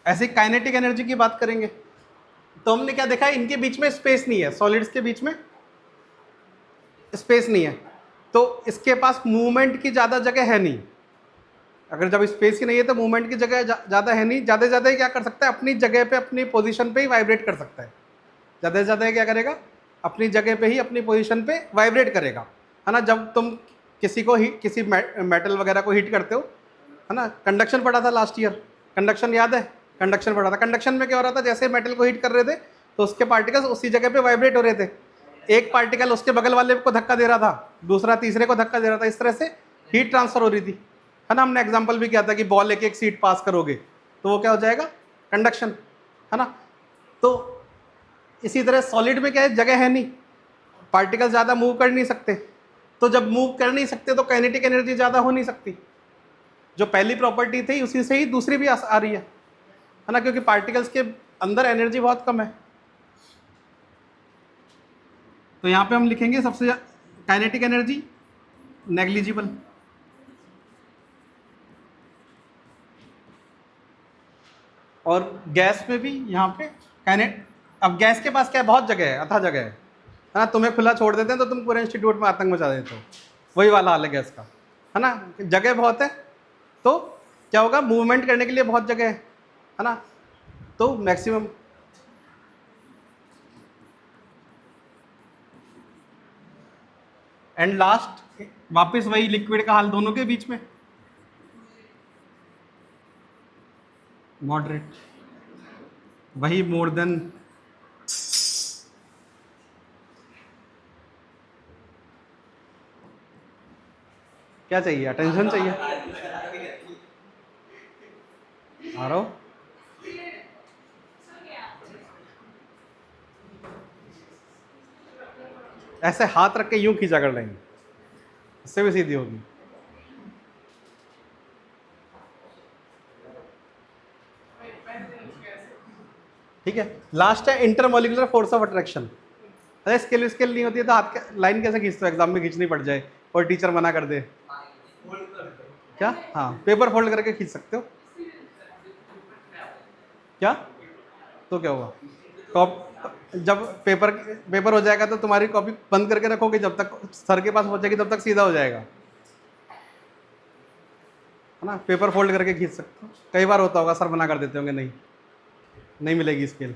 ऐसे काइनेटिक एनर्जी की बात करेंगे तो हमने क्या देखा है, इनके बीच में स्पेस नहीं है, सॉलिड्स के बीच में स्पेस नहीं है, तो इसके पास मूवमेंट की ज़्यादा जगह है नहीं। अगर जब स्पेस ही नहीं है तो मूवमेंट की जगह ज़्यादा है नहीं, ज़्यादा से ज़्यादा ही क्या कर सकता है, अपनी जगह पे अपनी पोजीशन पे ही वाइब्रेट कर सकता है। ज़्यादा से ज़्यादा क्या करेगा, अपनी जगह पे ही अपनी पोजीशन पे वाइब्रेट करेगा, है ना। जब तुम किसी मेटल वगैरह को हीट करते हो, है ना, कंडक्शन पढ़ा था लास्ट ईयर, कंडक्शन याद है, कंडक्शन पढ़ा था। कंडक्शन में क्या हो रहा था, जैसे मेटल को हीट कर रहे थे तो उसके पार्टिकल्स उसी जगह पे वाइब्रेट हो रहे थे, एक पार्टिकल उसके बगल वाले को धक्का दे रहा था, दूसरा तीसरे को धक्का दे रहा था, इस तरह से हीट ट्रांसफर हो रही थी, है ना। हमने एग्जांपल भी किया था कि बॉल एक सीट पास करोगे तो वो क्या हो जाएगा, कंडक्शन, है ना। तो इसी तरह सॉलिड में क्या है, जगह है नहीं, पार्टिकल ज़्यादा मूव कर नहीं सकते, तो जब मूव कर नहीं सकते तो काइनेटिक एनर्जी ज़्यादा हो नहीं सकती। जो पहली प्रॉपर्टी थी उसी से ही दूसरी भी आ रही है ना, क्योंकि पार्टिकल्स के अंदर एनर्जी बहुत कम है। तो यहाँ पे हम लिखेंगे सबसे काइनेटिक एनर्जी नेग्लिजिबल, और गैस में भी यहाँ पे अब गैस के पास क्या है, बहुत जगह है, अथा जगह है ना। तुम्हें खुला छोड़ देते हैं तो तुम पूरे इंस्टीट्यूट में आतंक मचा देते हो, वही वाला हाल है गैस का, है ना। जगह बहुत है तो क्या होगा, मूवमेंट करने के लिए बहुत जगह है ना, तो मैक्सिमम। एंड लास्ट वापस वही लिक्विड का हाल दोनों के बीच में, मॉडरेट, वही मोर देन। क्या चाहिए, अटेंशन चाहिए, आ रहा हो। ऐसे हाथ रख के यूं खींचा कर लेंगे, इससे भी सीधी होगी। ठीक है, लास्ट है इंटरमोलिकुलर फोर्स ऑफ अट्रैक्शन। अरे स्केल नहीं होती है तो हाथ लाइन कैसे खींचते हो, एग्जाम में खींचनी पड़ जाए और टीचर मना कर दे? क्या? हाँ, पेपर फोल्ड करके खींच सकते हो। क्या? तो क्या हुआ? जब पेपर हो जाएगा तो तुम्हारी कॉपी बंद करके रखोगे, जब तक सर के पास पहुंचेगी तब तक सीधा हो जाएगा, है ना? पेपर फोल्ड करके खींच सकते हो। कई बार होता होगा सर मना कर देते होंगे, नहीं नहीं मिलेगी स्केल।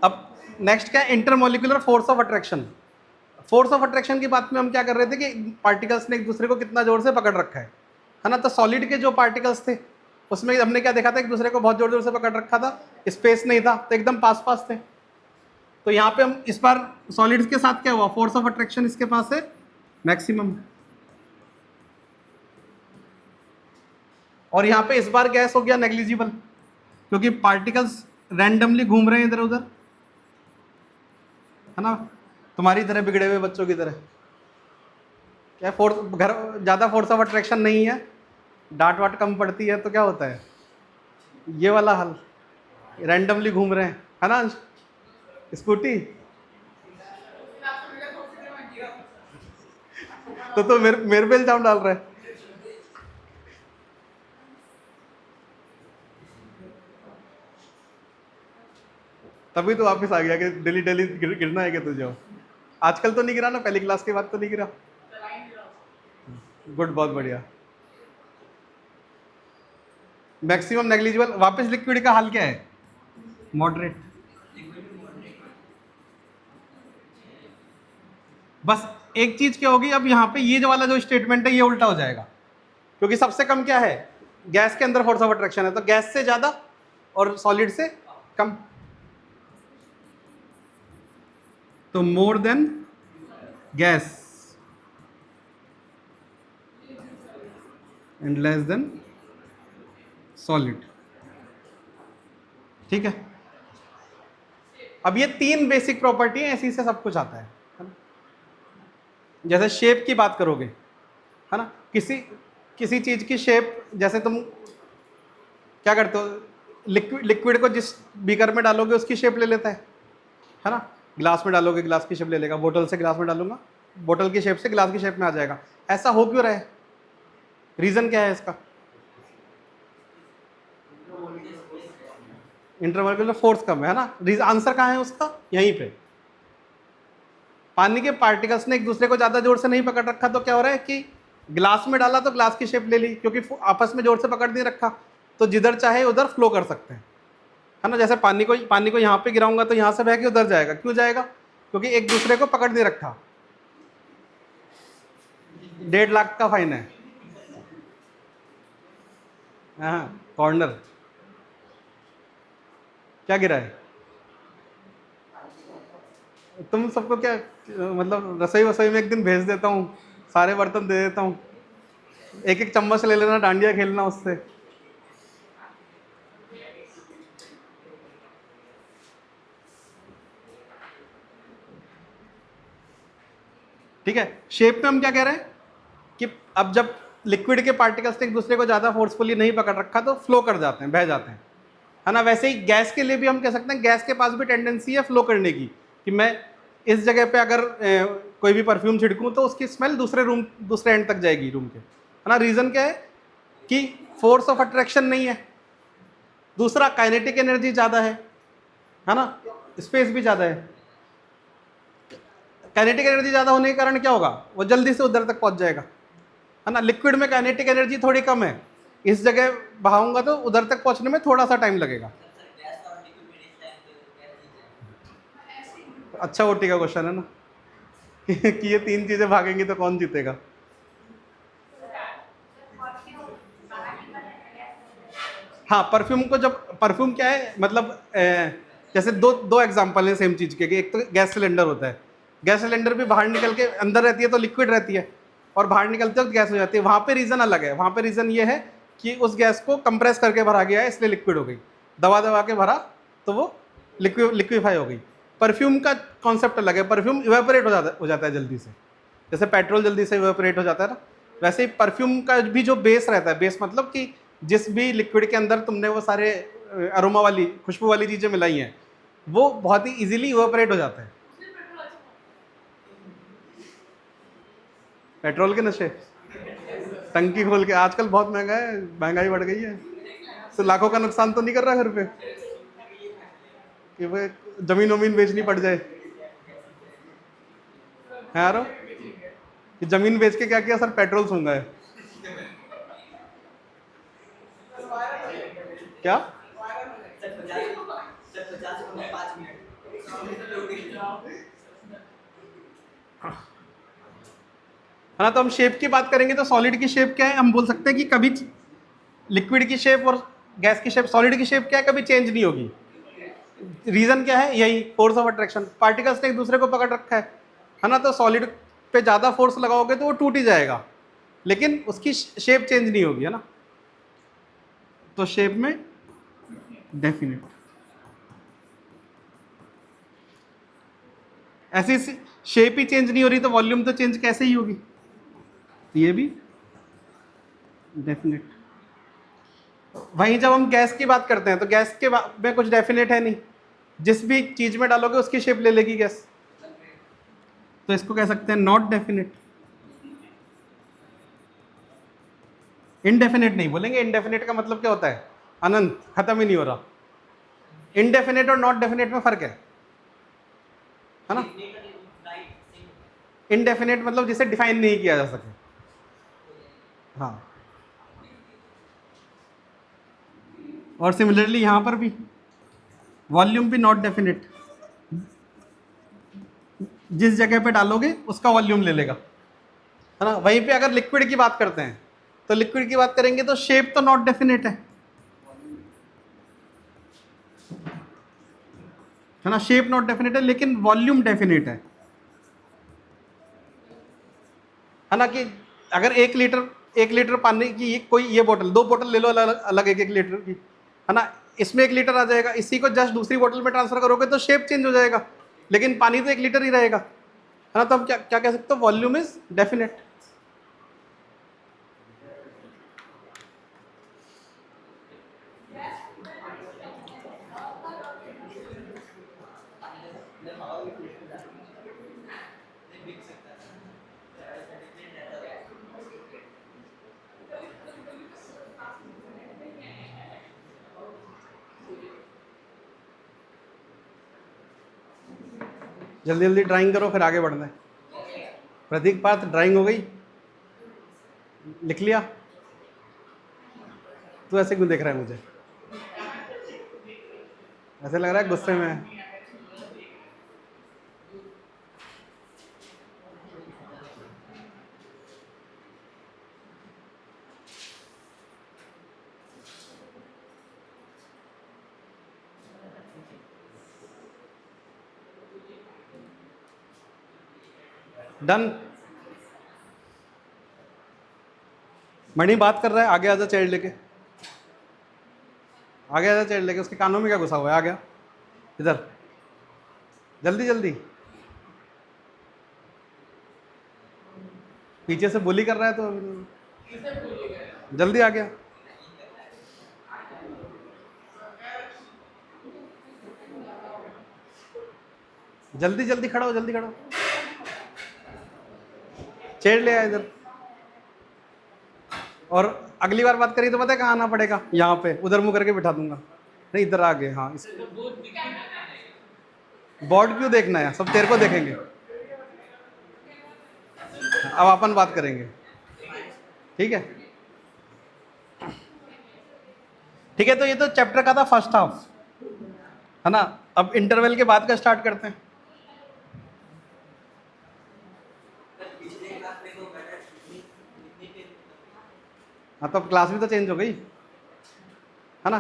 अब नेक्स्ट क्या है? Intermolecular force of attraction. Force of attraction की बात में हम क्या कर रहे थे कि पार्टिकल्स ने एक दूसरे को कितना जोर से पकड़ रखा है ना? तो सॉलिड के जो पार्टिकल्स थे उसमें हमने क्या देखा था? एक दूसरे को बहुत जोर जोर से पकड़ रखा था, स्पेस नहीं था, तो एकदम पास पास थे। तो यहाँ पे हम इस बार सॉलिड्स के साथ क्या हुआ? फोर्स ऑफ अट्रैक्शन इसके पास है मैक्सिमम, और यहाँ पे इस बार गैस हो गया नेग्लिजिबल, क्योंकि पार्टिकल्स रैंडमली घूम रहे हैं इधर उधर, है ना? तुम्हारी तरह बिगड़े हुए बच्चों की तरह। क्या फोर्स घर ज़्यादा फोर्स ऑफ अट्रैक्शन नहीं है, डांट वाट कम पड़ती है, तो क्या होता है? ये वाला हल, रैंडमली घूम रहे हैं, है ना? स्कूटी तो मेरे पे इल्जाम डाल रहा है। तभी तो वापस आ गया कि डेली डेली गिरना है कि तुझे। आजकल तो नहीं गिरा ना? पहली क्लास के बाद तो नहीं गिरा? गुड, बहुत बढ़िया। Maximum negligible. वापस लिक्विड का हाल क्या है? मॉडरेट। बस एक चीज क्या होगी, अब यहाँ पे ये जो वाला जो स्टेटमेंट है ये उल्टा हो जाएगा, क्योंकि सबसे कम क्या है? गैस के अंदर फोर्स ऑफ अट्रैक्शन है, तो गैस से ज्यादा और सॉलिड से कम। तो more than gas and less than solid. ठीक है? अब ये तीन बेसिक प्रॉपर्टी है, इसी से सब कुछ आता है ना? जैसे शेप की बात करोगे, है ना? किसी चीज की शेप, जैसे तुम क्या करते हो? लिक्विड को जिस बीकर में डालोगे उसकी शेप ले लेता है ना? ग्लास में डालोगे ग्लास की शेप ले लेगा, बोतल से ग्लास में डालूंगा बोतल की शेप से ग्लास की शेप में आ जाएगा। ऐसा हो क्यों रहा है? रीजन क्या है इसका? इंटरमोलिकुलर फोर्स कम है ना? आंसर कहाँ है उसका? यहीं पे। पानी के पार्टिकल्स ने एक दूसरे को ज्यादा जोर से नहीं पकड़ रखा, तो क्या हो रहा है कि ग्लास में डाला तो ग्लास की शेप ले ली, क्योंकि आपस में जोर से पकड़ नहीं रखा, तो जिधर चाहे उधर फ्लो कर सकते हैं, है ना? जैसे पानी को यहाँ पे गिराऊंगा तो यहाँ से बह के उधर जाएगा। क्यों जाएगा? क्योंकि एक दूसरे को पकड़ नहीं रखा। 1.5 लाख का फाइन है। हाँ, कॉर्नर क्या गिरा है? तुम सबको क्या मतलब रसोई वसोई में एक दिन भेज देता हूँ, सारे बर्तन दे देता हूँ, एक एक चम्मच ले लेना, डांडिया खेलना उससे। ठीक है? शेप में हम क्या कह रहे हैं कि अब जब लिक्विड के पार्टिकल्स एक दूसरे को ज्यादा फोर्सफुली नहीं पकड़ रखा तो फ्लो कर जाते हैं, बह जाते हैं, है ना? वैसे ही गैस के लिए भी हम कह सकते हैं, गैस के पास भी टेंडेंसी है फ्लो करने की, कि मैं इस जगह पे अगर कोई भी परफ्यूम छिड़कूं तो उसकी स्मेल दूसरे एंड तक जाएगी रूम के, है ना? रीजन क्या है? कि फोर्स ऑफ अट्रैक्शन नहीं है। दूसरा, काइनेटिक एनर्जी ज्यादा है ना? स्पेस भी ज्यादा है। काइनेटिक एनर्जी ज्यादा होने के कारण क्या होगा? वो जल्दी से उधर तक पहुंच जाएगा, है ना? लिक्विड में काइनेटिक एनर्जी थोड़ी कम है, इस जगह बहाऊंगा तो उधर तक पहुंचने में थोड़ा सा टाइम लगेगा। अच्छा ओटी का क्वेश्चन है ना कि ये तीन चीजें भागेंगी तो कौन जीतेगा? हाँ, परफ्यूम को जब परफ्यूम क्या है मतलब जैसे दो एग्जांपल हैं सेम चीज के, कि एक तो गैस सिलेंडर होता है, गैस सिलेंडर भी बाहर निकल के अंदर रहती है तो लिक्विड रहती है, और बाहर निकलते वक्त गैस हो जाती है। वहां पे रीजन अलग है, वहां पे रीजन ये है कि उस गैस को कंप्रेस करके भरा गया है, इसलिए लिक्विड हो गई। दबा दबा के भरा तो वो लिक्विफाई हो गई। परफ्यूम का कॉन्सेप्ट अलग है, परफ्यूम इवेपोरेट हो जाता है जल्दी से, जैसे पेट्रोल जल्दी से इवेपोरेट हो जाता है ना, वैसे ही परफ्यूम का भी जो बेस रहता है, बेस मतलब कि जिस भी लिक्विड के अंदर तुमने वो सारे अरोमा वाली खुशबू वाली चीज़ें मिलाई हैं, वो बहुत ही इजीली इवेपोरेट हो जाता है। पेट्रोल के नशे, टंकी खोल के। आजकल बहुत महंगा है, महंगाई बढ़ गई है, तो लाखों का नुकसान तो नहीं कर रहा घर पे कि वो जमीन वमीन बेचनी पड़ जाए। है यारो, कि जमीन बेच के क्या किया सर, पेट्रोल सूंघा है क्या? है ना। तो हम शेप की बात करेंगे तो सॉलिड की शेप क्या है, हम बोल सकते हैं कि कभी लिक्विड की शेप और गैस की शेप, सॉलिड की शेप क्या है, कभी चेंज नहीं होगी। रीजन क्या है, यही फोर्स ऑफ अट्रैक्शन, पार्टिकल्स ने एक दूसरे को पकड़ रखा है ना। तो सॉलिड पे ज्यादा फोर्स लगाओगे तो वो टूट ही जाएगा, लेकिन उसकी शेप चेंज नहीं होगी, है ना। तो शेप में डेफिनेट, ऐसी शेप ही चेंज नहीं हो रही तो वॉल्यूम तो चेंज कैसे ही होगी। तो ये भी डेफिनेट। वहीं जब हम गैस की बात करते हैं तो गैस के में कुछ डेफिनेट है नहीं, जिस भी चीज में डालोगे उसकी शेप ले लेगी गैस, तो इसको कह सकते हैं नॉट डेफिनेट। इनडेफिनेट नहीं बोलेंगे, इनडेफिनेट का मतलब क्या होता है, अनंत, खत्म ही नहीं हो रहा। इनडेफिनेट और नॉट डेफिनेट में फर्क है ना। इनडेफिनेट मतलब जिसे डिफाइन नहीं किया जा सके। हाँ, और सिमिलरली यहां पर भी वॉल्यूम भी नॉट डेफिनेट, जिस जगह पे डालोगे उसका वॉल्यूम ले लेगा, है ना। वहीं पे अगर लिक्विड की बात करते हैं तो लिक्विड की बात करेंगे तो शेप तो नॉट डेफिनेट है ना। शेप नॉट डेफिनेट है लेकिन वॉल्यूम डेफिनेट है ना। कि अगर 1 लीटर पानी की कोई ये बोतल, 2 बोतल ले लो अलग अलग 1-1 लीटर की, है ना। इसमें 1 लीटर आ जाएगा, इसी को जस्ट दूसरी बोतल में ट्रांसफर करोगे तो शेप चेंज हो जाएगा, लेकिन पानी तो 1 लीटर ही रहेगा, है ना। तो हम क्या क्या कह सकते हो, वॉल्यूम इज डेफिनेट। जल्दी जल्दी ड्राइंग करो फिर आगे बढ़ना है। प्रतीक पार्थ ड्राइंग हो गई, लिख लिया। तू ऐसे क्यों देख रहा है मुझे, ऐसे लग रहा है गुस्से में है। डन। मणि बात कर रहा है, आगे आजा चेयर लेके, आगे आजा चेयर लेके, उसके कानों में क्या घुसा हुआ है, आ गया इधर, जल्दी जल्दी। पीछे से बोली कर रहा है तो जल्दी आ गया। जल्दी जल्दी खड़ा हो, जल्दी खड़ा हो, चेयर ले आ इधर। और अगली बार बात करी तो पता है कहाँ आना पड़ेगा, यहाँ पे, उधर मुंह करके बिठा दूंगा। नहीं इधर आ गए, हाँ। बोर्ड क्यों देखना है, सब तेरे को देखेंगे। अब अपन बात करेंगे, ठीक है। ठीक है, तो ये तो चैप्टर का था फर्स्ट हाफ, है ना। अब इंटरवल के बाद का स्टार्ट करते हैं। हाँ, तो अब क्लास भी तो चेंज हो गई, है ना।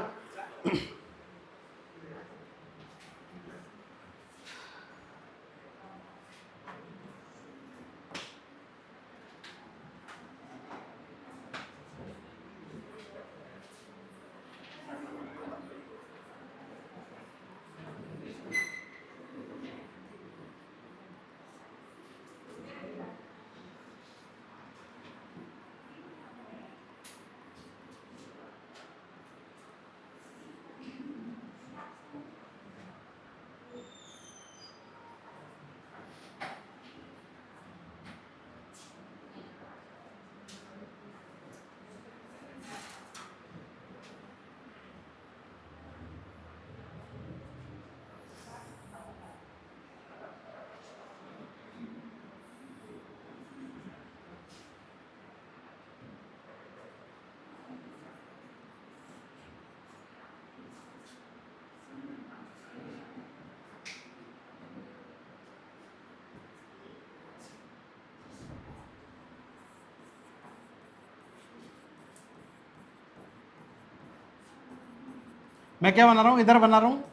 मैं क्या बना रहा हूँ, इधर बना रहा हूँ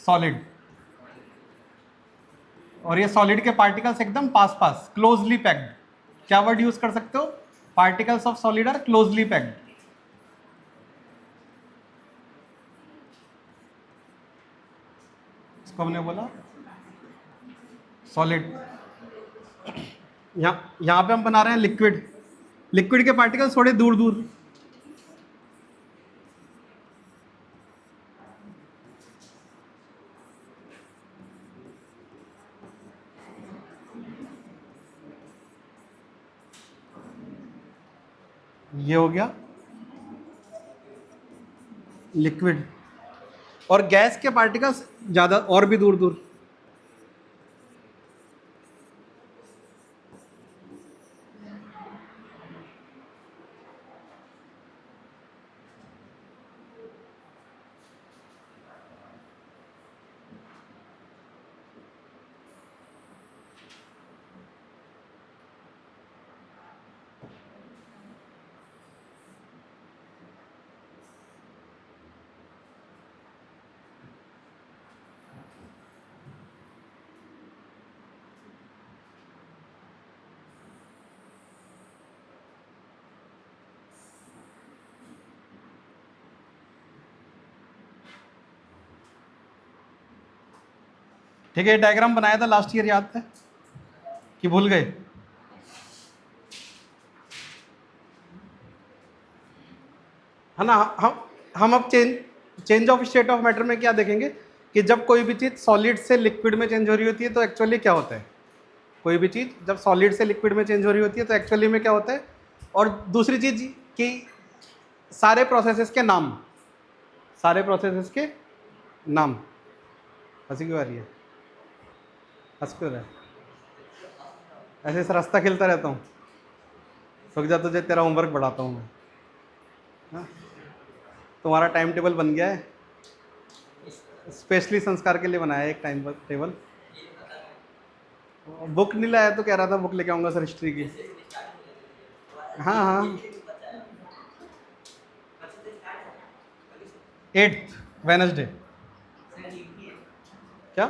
सॉलिड, और ये सॉलिड के पार्टिकल्स एकदम पास पास, क्लोजली पैक्ड। क्या वर्ड यूज कर सकते हो, particles of solid are closely packed. इसको हमने बोला सॉलिड। यहां पे हम बना रहे हैं लिक्विड, लिक्विड के पार्टिकल्स थोड़े दूर दूर। ये हो गया लिक्विड, और गैस के पार्टिकल्स ज्यादा और भी दूर दूर। ठीक है, डायग्राम बनाया था लास्ट ईयर, याद है कि भूल गए? है ना। हम अब change of state of matter में क्या देखेंगे कि जब कोई भी चीज़ सॉलिड से लिक्विड में चेंज हो रही होती है तो एक्चुअली क्या होता है। कोई भी चीज़ जब सॉलिड से लिक्विड में चेंज हो रही होती है तो एक्चुअली में क्या होता है। और दूसरी चीज़ कि सारे प्रोसेसेस के नाम, सारे प्रोसेसेस के नाम। हंसी क्यों आ रही है, हंस क्यों रहा है? ऐसे इस रास्ता खेलता रहता हूँ, रुक जा तुझे तेरा होमवर्क बढ़ाता हूँ मैं। हाँ? तुम्हारा टाइम टेबल बन गया है, स्पेशली संस्कार के लिए बनाया है एक टाइम टेबल। बुक नहीं लाया तो कह रहा था बुक लेके आऊँगा सर हिस्ट्री की। हाँ हाँ, 8th वेडनेसडे। क्या?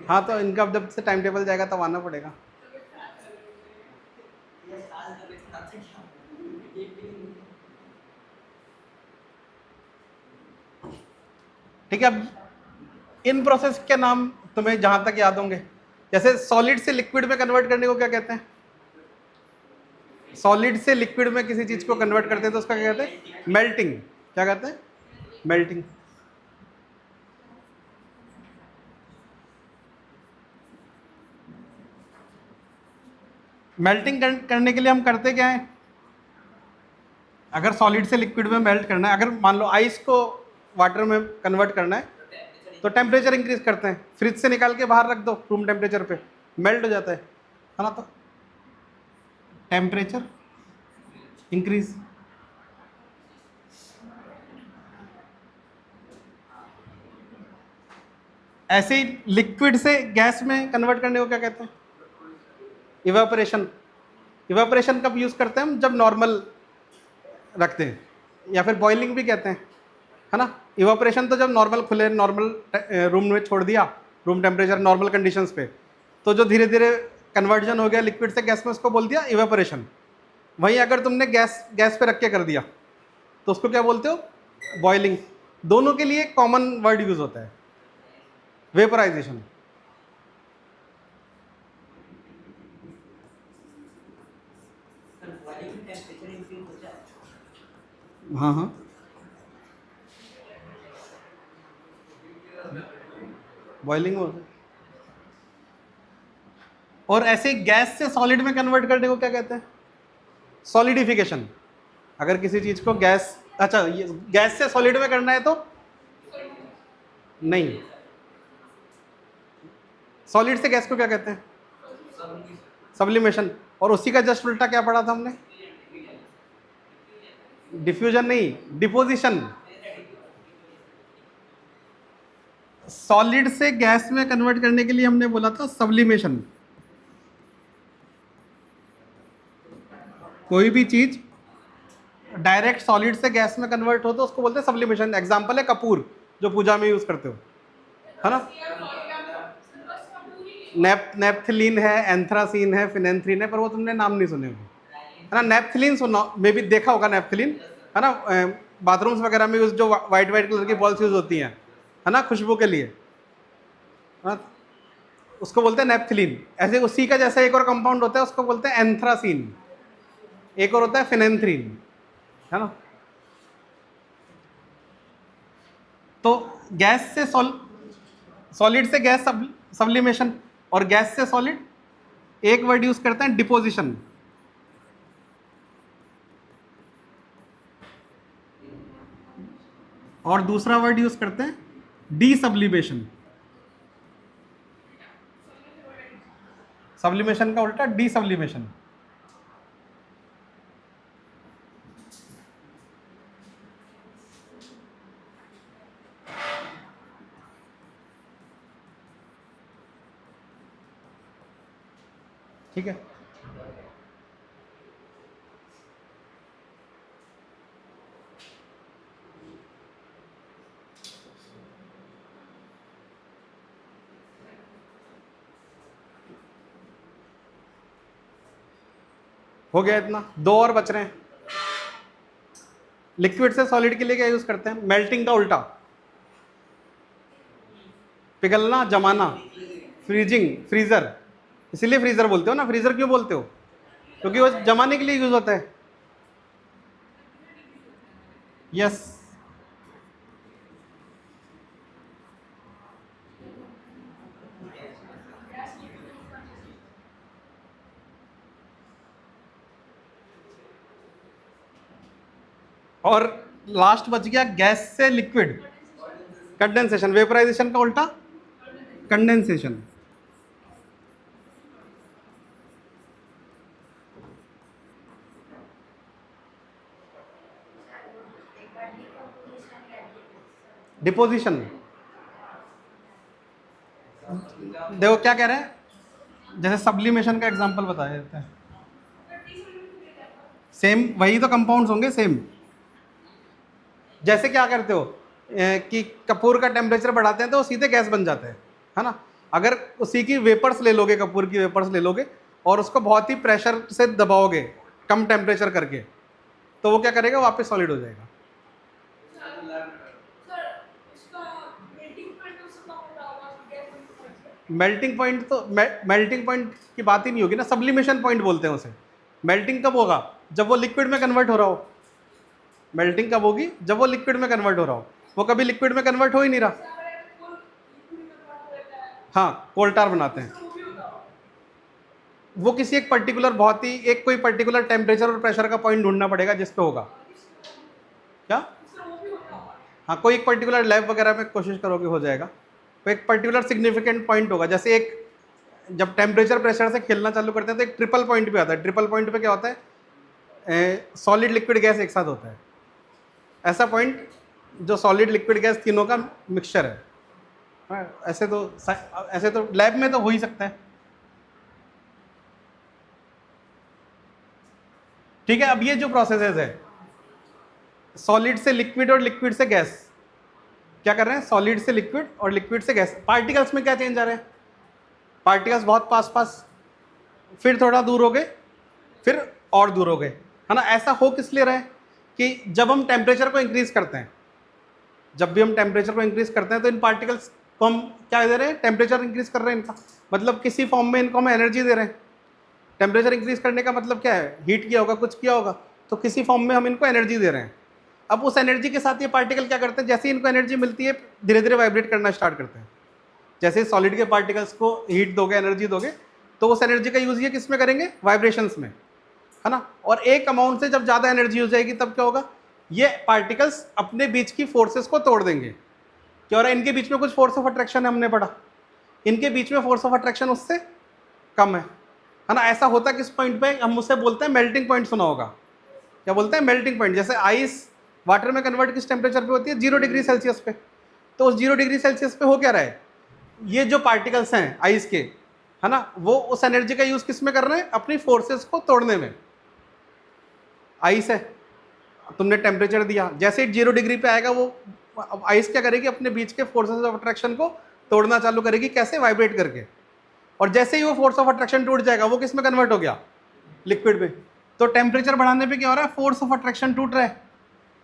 हाँ तो इनका जब से टाइम टेबल जाएगा तब आना पड़ेगा। ठीक है, अब इन प्रोसेस के नाम तुम्हें जहां तक याद होंगे, जैसे सॉलिड से लिक्विड में कन्वर्ट करने को क्या कहते हैं? सॉलिड से लिक्विड में किसी चीज को कन्वर्ट करते हैं तो उसका क्या कहते हैं? मेल्टिंग। क्या कहते हैं? मेल्टिंग। मेल्टिंग करने के लिए हम करते क्या है, अगर सॉलिड से लिक्विड में मेल्ट करना है, अगर मान लो आइस को वाटर में कन्वर्ट करना है तो टेम्परेचर इंक्रीज करते हैं, फ्रिज से निकाल के बाहर रख दो रूम टेम्परेचर पे, मेल्ट हो जाता है ना। तो टेम्परेचर इंक्रीज। ऐसे ही लिक्विड से गैस में कन्वर्ट करने को क्या कहते हैं? इवेपोरेशन। इवेपोरेशन कब यूज करते हैं हम? जब नॉर्मल रखते हैं, या फिर बॉइलिंग भी कहते हैं, है ना। इवेपोरेशन तो जब नॉर्मल खुले नॉर्मल रूम में छोड़ दिया, रूम टेम्परेचर नॉर्मल कंडीशंस पे, तो जो धीरे धीरे कन्वर्जन हो गया लिक्विड से गैस में, उसको बोल दिया इवेपोरेशन। वहीं अगर तुमने गैस पे रख के कर दिया तो उसको क्या बोलते हो? बॉइलिंग। दोनों के लिए कॉमन वर्ड यूज होता है, वेपराइजेशन। हाँ हाँ, बॉइलिंग होता है। और ऐसे गैस से सॉलिड में कन्वर्ट करने को क्या कहते हैं? सॉलिडिफिकेशन। अगर किसी चीज को गैस, अच्छा ये गैस से सॉलिड में करना है तो नहीं, सॉलिड से गैस को क्या कहते हैं? सब्लिमेशन। और उसी का जस्ट उल्टा क्या पढ़ा था हमने? डिफ्यूजन नहीं, डिपोजिशन। सॉलिड से गैस में कन्वर्ट करने के लिए हमने बोला था सब्लिमेशन। कोई भी चीज डायरेक्ट सॉलिड से गैस में कन्वर्ट हो तो उसको बोलते हैं सब्लिमेशन। एग्जांपल है कपूर, जो पूजा में यूज करते हो, है ना। नेपथिलीन है, एंथ्रासीन है, फिनेंथ्रीन है, पर वो तुमने नाम नहीं सुने होंगे, है ना। नेपथिलीन सुना, मे भी देखा होगा नेपथिलीन, है ना। बाथरूम्स वगैरह में यूज, जो वाइट वाइट कलर की बॉल्स यूज होती हैं, है ना, खुशबू के लिए, है ना, उसको बोलते हैं नेपथिलीन। ऐसे उसी का जैसा एक और कंपाउंड होता है, उसको बोलते हैं एंथ्रासीन, एक और होता है फिनेंथ्रीन, है ना। तो गैस से सॉलिड से गैस सब्लिमेशन, और गैस से सॉलिड एक वर्ड यूज करते हैं डिपोजिशन, और दूसरा वर्ड यूज करते हैं डीसब्लिमेशन। सब्लिमेशन का उल्टा डीसब्लिमेशन। ठीक है। हो गया इतना, दो और बच रहे हैं। लिक्विड से सॉलिड के लिए क्या यूज करते हैं? मेल्टिंग का उल्टा, पिघलना, जमाना, फ्रीजिंग, फ्रीजर। इसीलिए फ्रीजर बोलते हो ना। फ्रीजर क्यों बोलते हो? क्योंकि वो जमाने के लिए यूज होता है। यस। और लास्ट बच गया गैस से लिक्विड, कंडेंसेशन। वेपराइजेशन का उल्टा कंडेंसेशन। डिपोजिशन, देखो क्या कह रहे हैं, जैसे सब्लिमेशन का एग्जांपल बताया जाता है, सेम वही तो कंपाउंड्स होंगे सेम। जैसे क्या करते हो कि कपूर का टेम्परेचर बढ़ाते हैं तो सीधे गैस बन जाता है ना। अगर उसी की वेपर्स ले लोगे, कपूर की वेपर्स ले लोगे, और उसको बहुत ही प्रेशर से दबाओगे, कम टेम्परेचर करके, तो वो क्या करेगा, वापस सॉलिड हो जाएगा। मेल्टिंग पॉइंट तो मेल्टिंग पॉइंट की बात ही नहीं होगी ना, सब्लिमेशन पॉइंट बोलते हैं उसे। मेल्टिंग कब होगा? जब वो लिक्विड में कन्वर्ट हो रहा हो। मेल्टिंग कब होगी? जब वो लिक्विड में कन्वर्ट हो रहा हो। वो कभी लिक्विड में कन्वर्ट हो ही नहीं रहा। हाँ, कोल्टार बनाते हैं। वो किसी एक पर्टिकुलर, बहुत ही एक कोई पर्टिकुलर टेम्परेचर और प्रेशर का पॉइंट ढूंढना पड़ेगा जिस पे होगा। क्या? हाँ, कोई एक पर्टिकुलर लैब वगैरह में कोशिश करोगे, हो जाएगा। तो एक पर्टिकुलर सिग्निफिकेंट पॉइंट होगा। जैसे एक, जब टेम्परेचर प्रेशर से खेलना चालू करते हैं तो एक ट्रिपल पॉइंट पे आता है। ट्रिपल पॉइंट पे क्या होता है? सॉलिड लिक्विड गैस एक साथ होता है। ऐसा पॉइंट जो सॉलिड लिक्विड गैस तीनों का मिक्सचर है। ऐसे तो लैब में तो हो ही सकता है। ठीक है। अब ये जो प्रोसेसेस है, सॉलिड से लिक्विड और लिक्विड से गैस, क्या कर रहे हैं? सॉलिड से लिक्विड और लिक्विड से गैस। पार्टिकल्स में क्या चेंज आ रहे हैं? पार्टिकल्स बहुत पास पास, फिर थोड़ा दूर हो गए, फिर और दूर हो गए, है ना। ऐसा हो किस लिए रहा है कि जब हम टेम्परेचर को इंक्रीज करते हैं, जब भी हम टेम्परेचर को इंक्रीज करते हैं तो इन पार्टिकल्स को हम क्या दे रहे हैं? टेम्परेचर इंक्रीज कर रहे हैं इनका, मतलब किसी फॉर्म में इनको हम एनर्जी दे रहे हैं। टेम्परेचर इंक्रीज करने का मतलब क्या है? हीट किया होगा, कुछ किया होगा, तो किसी फॉर्म में हम इनको एनर्जी दे रहे हैं। अब उस एनर्जी के साथ ये पार्टिकल क्या करते हैं? जैसे ही इनको एनर्जी मिलती है, धीरे धीरे वाइब्रेट करना स्टार्ट करते हैं। जैसे सॉलिड के पार्टिकल्स को हीट दोगे, एनर्जी दोगे, तो उस एनर्जी का यूज ये किस में करेंगे? वाइब्रेशंस में, है ना। और एक अमाउंट से जब ज़्यादा एनर्जी हो जाएगी तब क्या होगा? ये पार्टिकल्स अपने बीच की फोर्सेस को तोड़ देंगे। क्या हो रहा है? इनके बीच में कुछ फोर्स ऑफ अट्रैक्शन है, हमने पढ़ा, इनके बीच में फोर्स ऑफ अट्रैक्शन उससे कम है ना। ऐसा होता है किस पॉइंट पे? हम उससे बोलते हैं मेल्टिंग पॉइंट। सुना होगा, क्या बोलते हैं? Melting point. जैसे आइस वाटर में कन्वर्ट किस टेम्परेचर पे होती है? 0 डिग्री सेल्सियस पे। तो उस 0 डिग्री सेल्सियस पे हो क्या रहा है? ये जो पार्टिकल्स हैं आइस के, है ना, वो उस एनर्जी का यूज किस में कर रहे हैं? अपनी फोर्सेस को तोड़ने में। आइस है, तुमने टेम्परेचर दिया, जैसे ही 0 डिग्री पे आएगा वो आइस क्या करेगी, अपने बीच के फोर्सेस ऑफ अट्रैक्शन को तोड़ना चालू करेगी, कैसे, वाइब्रेट करके। और जैसे ही वो फोर्स ऑफ अट्रैक्शन टूट जाएगा, वो किस में कन्वर्ट हो गया, लिक्विड में। तो टेम्परेचर बढ़ाने पे क्या हो रहा है, फोर्स ऑफ अट्रैक्शन टूट रहा है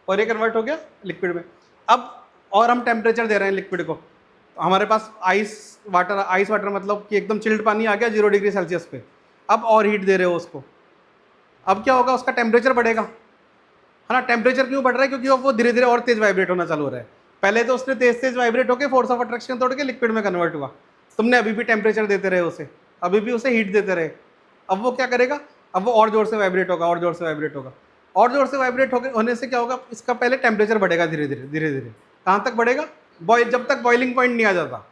और ये कन्वर्ट हो गया लिक्विड में। अब और हम टेम्परेचर दे रहे हैं लिक्विड को, हमारे पास आइस वाटर मतलब कि एकदम चिल्ड पानी आ गया 0 डिग्री सेल्सियस पे। अब और हीट दे रहे हो उसको, अब क्या होगा, उसका टेम्परेचर बढ़ेगा, है ना। टेम्परेचर क्यों बढ़ रहा है, क्योंकि वो धीरे धीरे और तेज वाइब्रेट होना चालू हो रहा है। पहले तो उसने तेज तेज वाइब्रेट होकर फोर्स ऑफ अट्रैक्शन तोड़ के लिक्विड में कन्वर्ट हुआ, तुमने अभी भी टेम्परेचर देते रहे उसे, अभी भी उसे हीट देते रहे। अब वो क्या करेगा, अब वो और जोर से वाइब्रेट होगा, और जोर से वाइब्रेट होगा, और जोर से वाइब्रेट होने से क्या होगा, इसका पहले टेम्परेचर बढ़ेगा धीरे धीरे धीरे धीरे। कहाँ तक बढ़ेगा, बॉयल, जब तक बॉइलिंग पॉइंट नहीं आ जाता,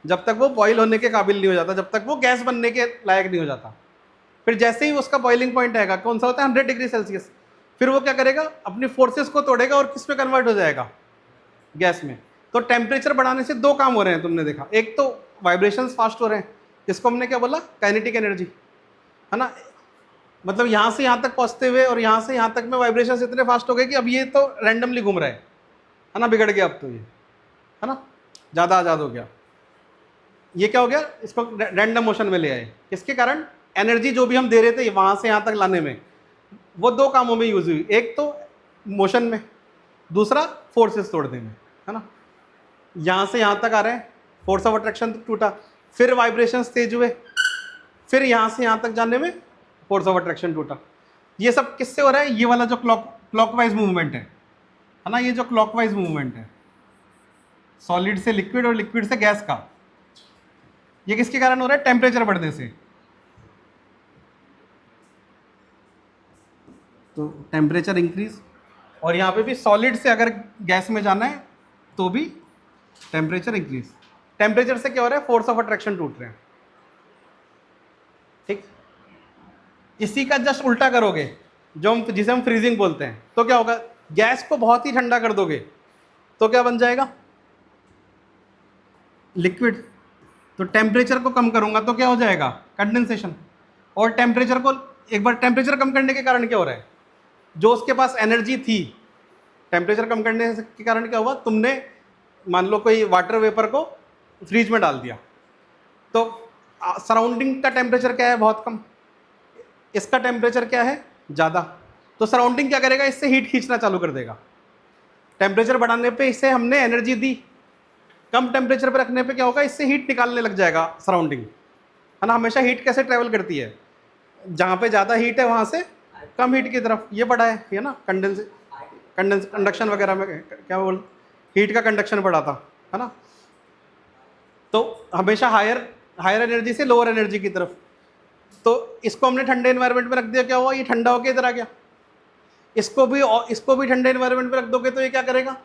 जब तक वो बॉयल होने के काबिल नहीं हो जाता, जब तक वो गैस बनने के लायक नहीं हो जाता। फिर जैसे ही उसका बॉइलिंग पॉइंट आएगा, कौन सा होता है, 100 डिग्री सेल्सियस, फिर वो क्या करेगा, अपनी फोर्सेस को तोड़ेगा और किस में कन्वर्ट हो जाएगा, गैस में। तो टेम्परेचर बढ़ाने से दो काम हो रहे हैं, तुमने देखा, एक तो वाइब्रेशंस फास्ट हो रहे हैं, इसको हमने क्या बोला, काइनेटिक एनर्जी, है ना। मतलब यहाँ से यहाँ तक पहुँचते हुए और यहाँ से यहाँ तक में वाइब्रेशंस इतने फास्ट हो गए कि अब ये तो रैंडमली घूम रहा है ना, बिगड़ गया अब तो ये, है ना, ज़्यादा आज़ाद हो गया। ये क्या हो गया, इसको रैंडम मोशन में ले आए, किसके कारण, एनर्जी जो भी हम दे रहे थे वहाँ से यहाँ तक लाने में, वो दो कामों में यूज हुई, एक तो मोशन में, दूसरा फोर्सेस तोड़ने में, है ना। यहाँ से यहाँ तक आ रहे हैं, फोर्स ऑफ अट्रैक्शन टूटा, फिर वाइब्रेशंस तेज हुए, फिर यहाँ से यहाँ तक जाने में फोर्स ऑफ अट्रैक्शन टूटा। ये सब किससे हो रहा है, ये वाला जो क्लॉकवाइज मूवमेंट है ना, ये जो क्लॉकवाइज मूवमेंट है सॉलिड से लिक्विड और लिक्विड से गैस का, ये किसके कारण हो रहा है, टेम्परेचर बढ़ने से। तो टेम्परेचर इंक्रीज, और यहाँ पे भी सॉलिड से अगर गैस में जाना है तो भी टेम्परेचर इंक्रीज। टेम्परेचर से क्या हो रहा है, फोर्स ऑफ अट्रैक्शन टूट रहे हैं, ठीक। इसी का जस्ट उल्टा करोगे, जो हम जिसे हम फ्रीजिंग बोलते हैं, तो क्या होगा, गैस को बहुत ही ठंडा कर दोगे तो क्या बन जाएगा, लिक्विड। तो टेम्परेचर को कम करूंगा तो क्या हो जाएगा, कंडेंसेशन। और टेम्परेचर को, एक बार टेम्परेचर कम करने के कारण क्या हो रहा है, जो उसके पास एनर्जी थी, टेम्परेचर कम करने के कारण क्या हुआ, तुमने मान लो कोई वाटर वेपर को फ्रीज में डाल दिया, तो सराउंडिंग का टेम्परेचर क्या है, बहुत कम, इसका टेम्परेचर क्या है, ज़्यादा। तो सराउंडिंग क्या करेगा, इससे हीट खींचना चालू कर देगा। टेम्परेचर बढ़ाने पे इससे हमने एनर्जी दी, कम टेम्परेचर पे रखने पे क्या होगा, इससे हीट निकालने लग जाएगा सराउंडिंग, है ना। हमेशा हीट कैसे ट्रेवल करती है, जहाँ पे ज़्यादा हीट है वहाँ से कम हीट की तरफ, ये पढ़ा है ना, कंडक्शन वगैरह में क्या बोल, हीट का कंडक्शन पढ़ा था, है ना। तो हमेशा हायर एनर्जी से लोअर एनर्जी की तरफ। तो इसको हमने ठंडे एनवायरनमेंट में रख दिया, क्या हुआ, ये ठंडा होकर इधर आ गया। इसको भी ठंडे एनवायरनमेंट में रख दोगे तो ये क्या करेगा,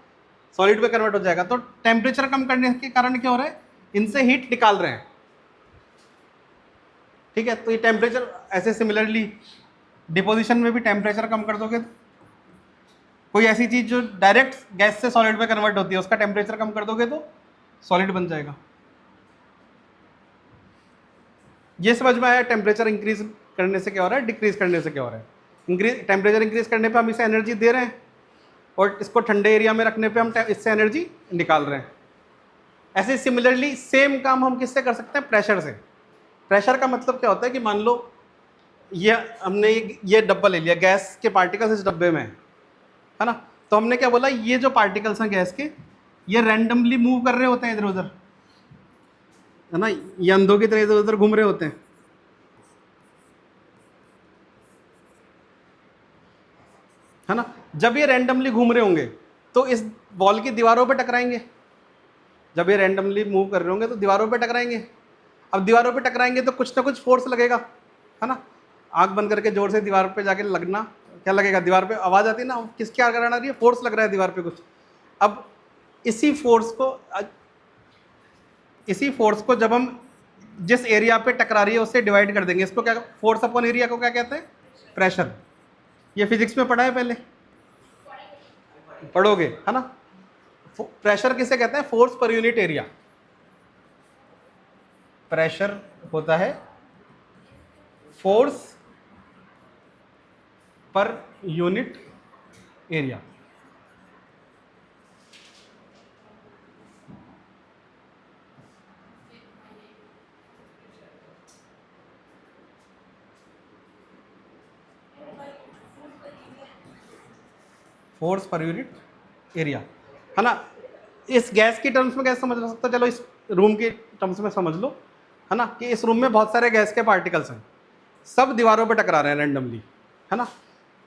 सॉलिड में कन्वर्ट हो जाएगा। तो टेम्परेचर कम करने के कारण क्या हो रहा है, इनसे हीट निकाल रहे हैं, ठीक है। तो ये टेम्परेचर, ऐसे सिमिलरली डिपोजिशन में भी टेम्परेचर कम कर दोगे, कोई ऐसी चीज जो डायरेक्ट गैस से सॉलिड में कन्वर्ट होती है, उसका टेम्परेचर कम कर दोगे तो सॉलिड बन जाएगा। ये समझ में आया, टेम्परेचर इंक्रीज करने से क्या हो रहा है, डिक्रीज करने से क्या हो रहा है। टेम्परेचर इंक्रीज करने पे हम इसे एनर्जी दे रहे हैं, और इसको ठंडे एरिया में रखने पे हम इससे एनर्जी निकाल रहे हैं। ऐसे सिमिलरली सेम काम हम किससे कर सकते हैं, प्रेशर से। प्रेशर का मतलब क्या होता है कि मान लो ये हमने ये डब्बा ले लिया, गैस के पार्टिकल्स इस डब्बे में है ना। तो हमने क्या बोला, ये जो पार्टिकल्स हैं गैस के, ये रैंडमली मूव कर रहे होते हैं इधर उधर, है ना, ये अंधों की तरह इधर उधर घूम रहे होते हैं, है ना। जब ये रैंडमली घूम रहे होंगे तो इस वॉल की दीवारों पे टकराएंगे, जब ये रैंडमली मूव कर रहे होंगे तो दीवारों पे टकराएंगे। अब दीवारों पे टकराएंगे तो कुछ ना कुछ फोर्स लगेगा, है ना। आंख बंद करके जोर से दीवार पे जाके लगना, क्या लगेगा, दीवार पे आवाज़ आती है ना, किसकी आग आ रही है, फोर्स लग रहा है दीवार पे कुछ। अब इसी फोर्स को जब हम जिस एरिया पे टकरा रही है उससे डिवाइड कर देंगे, इसको क्या, फोर्स अपॉन एरिया को क्या कहते हैं, प्रेशर। ये फिजिक्स में पढ़ा है पहले, पढ़ोगे, है ना। प्रेशर किसे कहते हैं, force per unit area. Pressure होता है force per unit area. Force per unit area, है ना। इस गैस की टर्म्स में कैसे समझ सकते हो, चलो इस रूम के टर्म्स में समझ लो, है ना, कि इस रूम में बहुत सारे गैस के पार्टिकल्स हैं, सब दीवारों पे टकरा रहे हैं रैंडमली, है ना।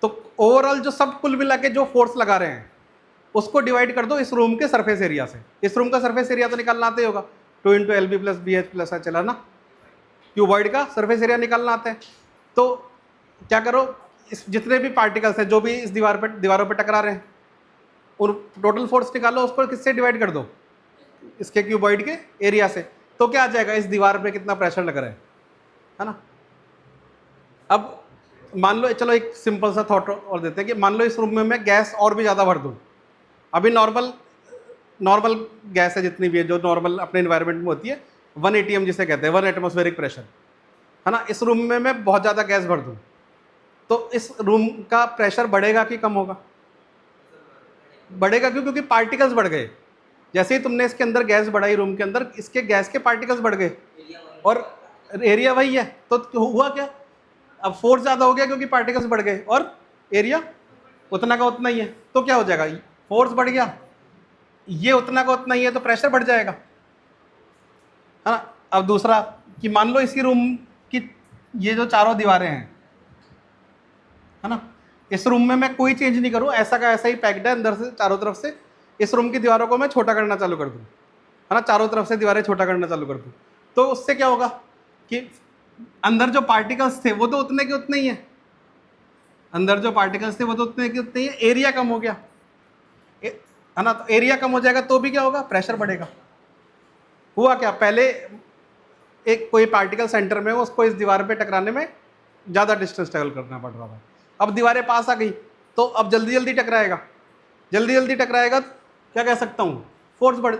तो ओवरऑल जो सब कुल मिला के जो फोर्स लगा रहे हैं उसको डिवाइड कर दो इस रूम के सरफेस एरिया से। इस रूम का सरफेस एरिया तो निकालना आता ही होगा, 2 into L B plus B H plus H L, है ना। क्यूबॉइड का सरफेस एरिया निकालना आता है। तो क्या करो, इस जितने भी पार्टिकल्स हैं जो भी इस दीवारों पे टकरा रहे हैं, और टोटल फोर्स निकालो, उसको किससे डिवाइड कर दो, इसके क्यूबॉइड के एरिया से। तो क्या आ जाएगा, इस दीवार पे कितना प्रेशर लग रहा है ना। अब मान लो, चलो एक सिंपल सा थॉट और देते हैं कि मान लो इस रूम में मैं गैस और भी ज़्यादा भर दूँ। अभी नॉर्मल गैस है जितनी भी है, जो नॉर्मल अपने इन्वायरमेंट में होती है, 1 ATM जिसे कहते हैं, 1 एटमॉस्फेरिक प्रेशर, है ना। इस रूम में मैं बहुत ज़्यादा गैस भर दूँ तो इस रूम का प्रेशर बढ़ेगा कि कम होगा? बढ़ेगा। क्यों? क्योंकि पार्टिकल्स बढ़ गए। जैसे ही तुमने इसके अंदर गैस बढ़ाई रूम के अंदर, इसके गैस के पार्टिकल्स बढ़ गए और एरिया वही है। तो हुआ क्या, अब फोर्स ज़्यादा हो गया क्योंकि पार्टिकल्स बढ़ गए, और एरिया उतना का उतना ही है। तो क्या हो जाएगा, फोर्स बढ़ गया, ये उतना का उतना ही है, तो प्रेशर बढ़ जाएगा, है ना। अब दूसरा कि मान लो इसी रूम की ये जो चारों दीवारें हैं, है ना, इस रूम में मैं कोई चेंज नहीं करूं, ऐसा का ऐसा ही पैक्ड है अंदर से चारों तरफ से। इस रूम की दीवारों को मैं छोटा करना चालू कर दूं, है ना, चारों तरफ से दीवारें छोटा करना चालू कर दूं, तो उससे क्या होगा कि अंदर जो पार्टिकल्स थे वो तो उतने के उतने ही है, अंदर जो पार्टिकल्स थे वो तो उतने के उतने ही है, एरिया कम हो गया, है ना। तो एरिया कम हो जाएगा तो भी क्या होगा, प्रेशर बढ़ेगा। हुआ क्या, पहले एक कोई पार्टिकल सेंटर में, उसको इस दीवार पे टकराने में ज़्यादा डिस्टेंस ट्रेवल करना पड़ रहा था। अब दीवारें पास आ गई तो अब जल्दी जल्दी टकराएगा, जल्दी जल्दी टकराएगा तो क्या कह सकता हूँ, फोर्स बढ़,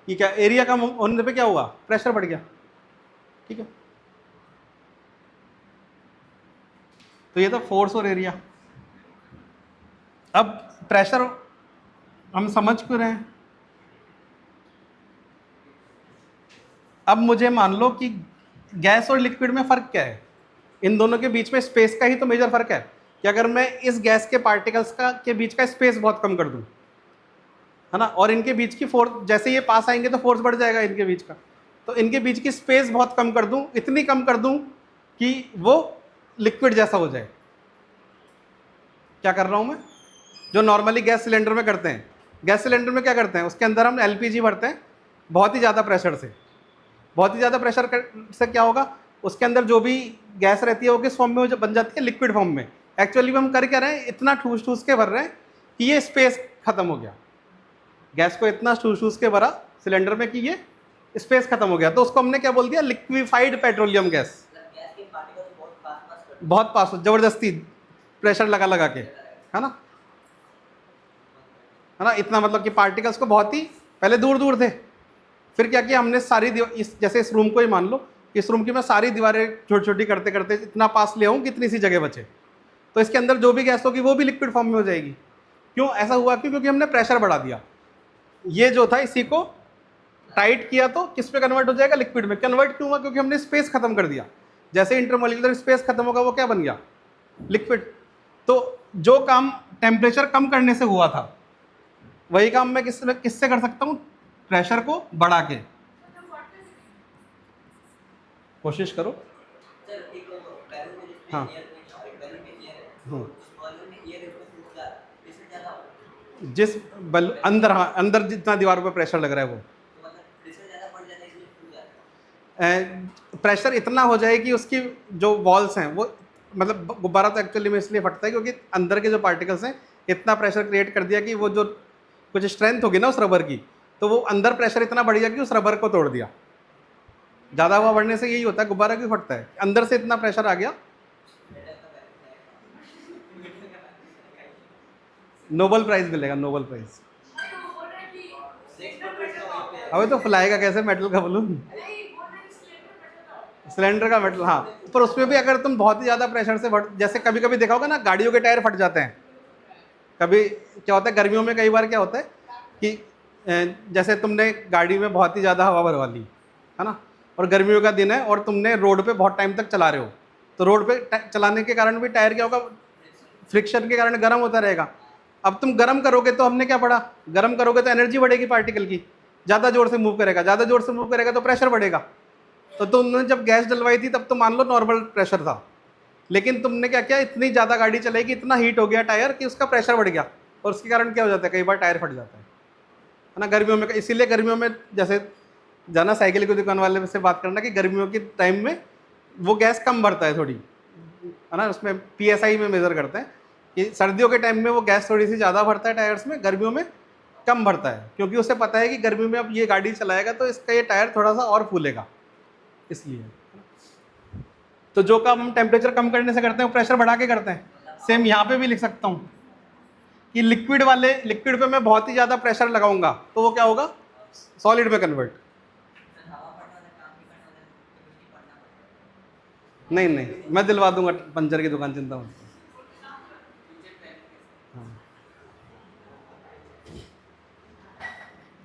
ये क्या, एरिया कम होने पे क्या हुआ, प्रेशर बढ़ गया। ठीक है, तो ये तो फोर्स और एरिया। अब प्रेशर हम समझ क्यों रहे हैं। अब मुझे मान लो कि गैस और लिक्विड में फ़र्क क्या है, इन दोनों के बीच में स्पेस का ही तो मेजर फ़र्क है कि अगर मैं इस गैस के पार्टिकल्स का के बीच का स्पेस बहुत कम कर दूं, है ना, और इनके बीच की फोर्स, जैसे ये पास आएंगे तो फोर्स बढ़ जाएगा इनके बीच का, तो इनके बीच की स्पेस बहुत कम कर दूं, इतनी कम कर दूं कि वो लिक्विड जैसा हो जाए। क्या कर रहा हूं मैं, जो नॉर्मली गैस सिलेंडर में करते हैं। गैस सिलेंडर में क्या करते हैं, उसके अंदर हम LPG भरते हैं बहुत ही ज़्यादा प्रेशर से, बहुत ही ज़्यादा प्रेशर से क्या होगा, उसके अंदर जो भी गैस रहती है वो किस फॉर्म में बन जाती है, लिक्विड फॉर्म में। एक्चुअली में हम कर क्या रहे हैं, इतना ठूस ठूस के भर रहे हैं कि ये स्पेस खत्म हो गया, गैस को इतना ठूस ठूस के भरा सिलेंडर में कि ये स्पेस खत्म हो गया, तो उसको हमने क्या बोल दिया, लिक्विफाइड पेट्रोलियम गैस। बहुत पास, जबरदस्ती प्रेशर लगा लगा के, है ना, है ना, इतना मतलब कि पार्टिकल्स को बहुत ही पहले दूर दूर थे, फिर क्या किया हमने सारी जैसे इस रूम को ही मान लो, इस रूम की मैं सारी दीवारें छोटी छोटी करते करते इतना पास ले आऊँ कि इतनी सी जगह बचे, तो इसके अंदर जो भी गैस होगी वो भी लिक्विड फॉर्म में हो जाएगी। क्यों ऐसा हुआ, क्यों? क्योंकि हमने प्रेशर बढ़ा दिया, ये जो था इसी को टाइट किया तो किस पे कन्वर्ट हो जाएगा, लिक्विड में। कन्वर्ट क्यों हुआ, क्योंकि हमने स्पेस खत्म कर दिया। जैसे इंटरमोलिकुलर स्पेस खत्म होगा वो क्या बन गया, लिक्विड। तो जो काम टेम्परेचर कम करने से हुआ था वही काम मैं किससे कर सकता हूँ, प्रेशर को बढ़ा के। कोशिश करो। हाँ जिस बल अंदर, हाँ अंदर जितना दीवार पर प्रेशर लग रहा है वो प्रेशर इतना हो जाए कि उसकी जो वॉल्स हैं वो, मतलब गुब्बारा तो एक्चुअली में इसलिए फटता है क्योंकि अंदर के जो पार्टिकल्स हैं इतना प्रेशर क्रिएट कर दिया कि वो जो कुछ स्ट्रेंथ होगी ना उस रबर की, तो वो अंदर प्रेशर इतना बढ़ गया कि उस रबर को तोड़ दिया। ज़्यादा हवा बढ़ने से यही होता है, गुब्बारा क्यों फटता है, अंदर से इतना प्रेशर आ गया। नोबेल प्राइज मिलेगा, नोबेल प्राइज। अबे तो फुलाएगा कैसे मेटल का बलून, सिलेंडर का मेटल, हाँ। पर उसमें भी अगर तुम बहुत ही ज़्यादा प्रेशर से जैसे कभी कभी देखा होगा ना, गाड़ियों के टायर फट जाते हैं, कभी क्या होता है गर्मियों में, कई बार क्या होता है कि जैसे तुमने गाड़ी में बहुत ही ज़्यादा हवा भरवा ली, है ना, और गर्मियों का दिन है और तुमने रोड पे बहुत टाइम तक चला रहे हो, तो रोड पे चलाने के कारण भी टायर क्या होगा, फ्रिक्शन के कारण गर्म होता रहेगा। अब तुम गर्म करोगे तो हमने क्या पढ़ा, गर्म करोगे तो एनर्जी बढ़ेगी पार्टिकल की, ज़्यादा जोर से मूव करेगा, ज़्यादा जोर से मूव करेगा तो प्रेशर बढ़ेगा। तो तुमने जब गैस डलवाई थी तब तो मान लो नॉर्मल प्रेशर था, लेकिन तुमने क्या किया, इतनी ज़्यादा गाड़ी चलाई कि इतना हीट हो गया टायर कि उसका प्रेशर बढ़ गया, और उसके कारण क्या हो जाता है, कई बार टायर फट जाता है ना गर्मियों में। इसीलिए गर्मियों में जैसे जाना साइकिल की दुकान वाले से बात करना कि गर्मियों के टाइम में वो गैस कम भरता है थोड़ी, है ना, उसमें PSI में मेज़र करते हैं कि सर्दियों के टाइम में वो गैस थोड़ी सी ज़्यादा भरता है टायर्स में, गर्मियों में कम भरता है, क्योंकि उसे पता है कि गर्मी में अब ये गाड़ी चलाएगा तो इसका ये टायर थोड़ा सा और फूलेगा, इसलिए। तो जो काम हम टेम्परेचर कम करने से करते हैं वो प्रेशर बढ़ा के करते हैं। सेम यहाँ पे भी लिख सकता हूँ कि लिक्विड पे मैं बहुत ही ज़्यादा प्रेशर लगाऊंगा तो वो क्या होगा, सॉलिड में कन्वर्ट। नहीं नहीं, मैं दिलवा दूंगा पंचर की दुकान, चिंता मत करो।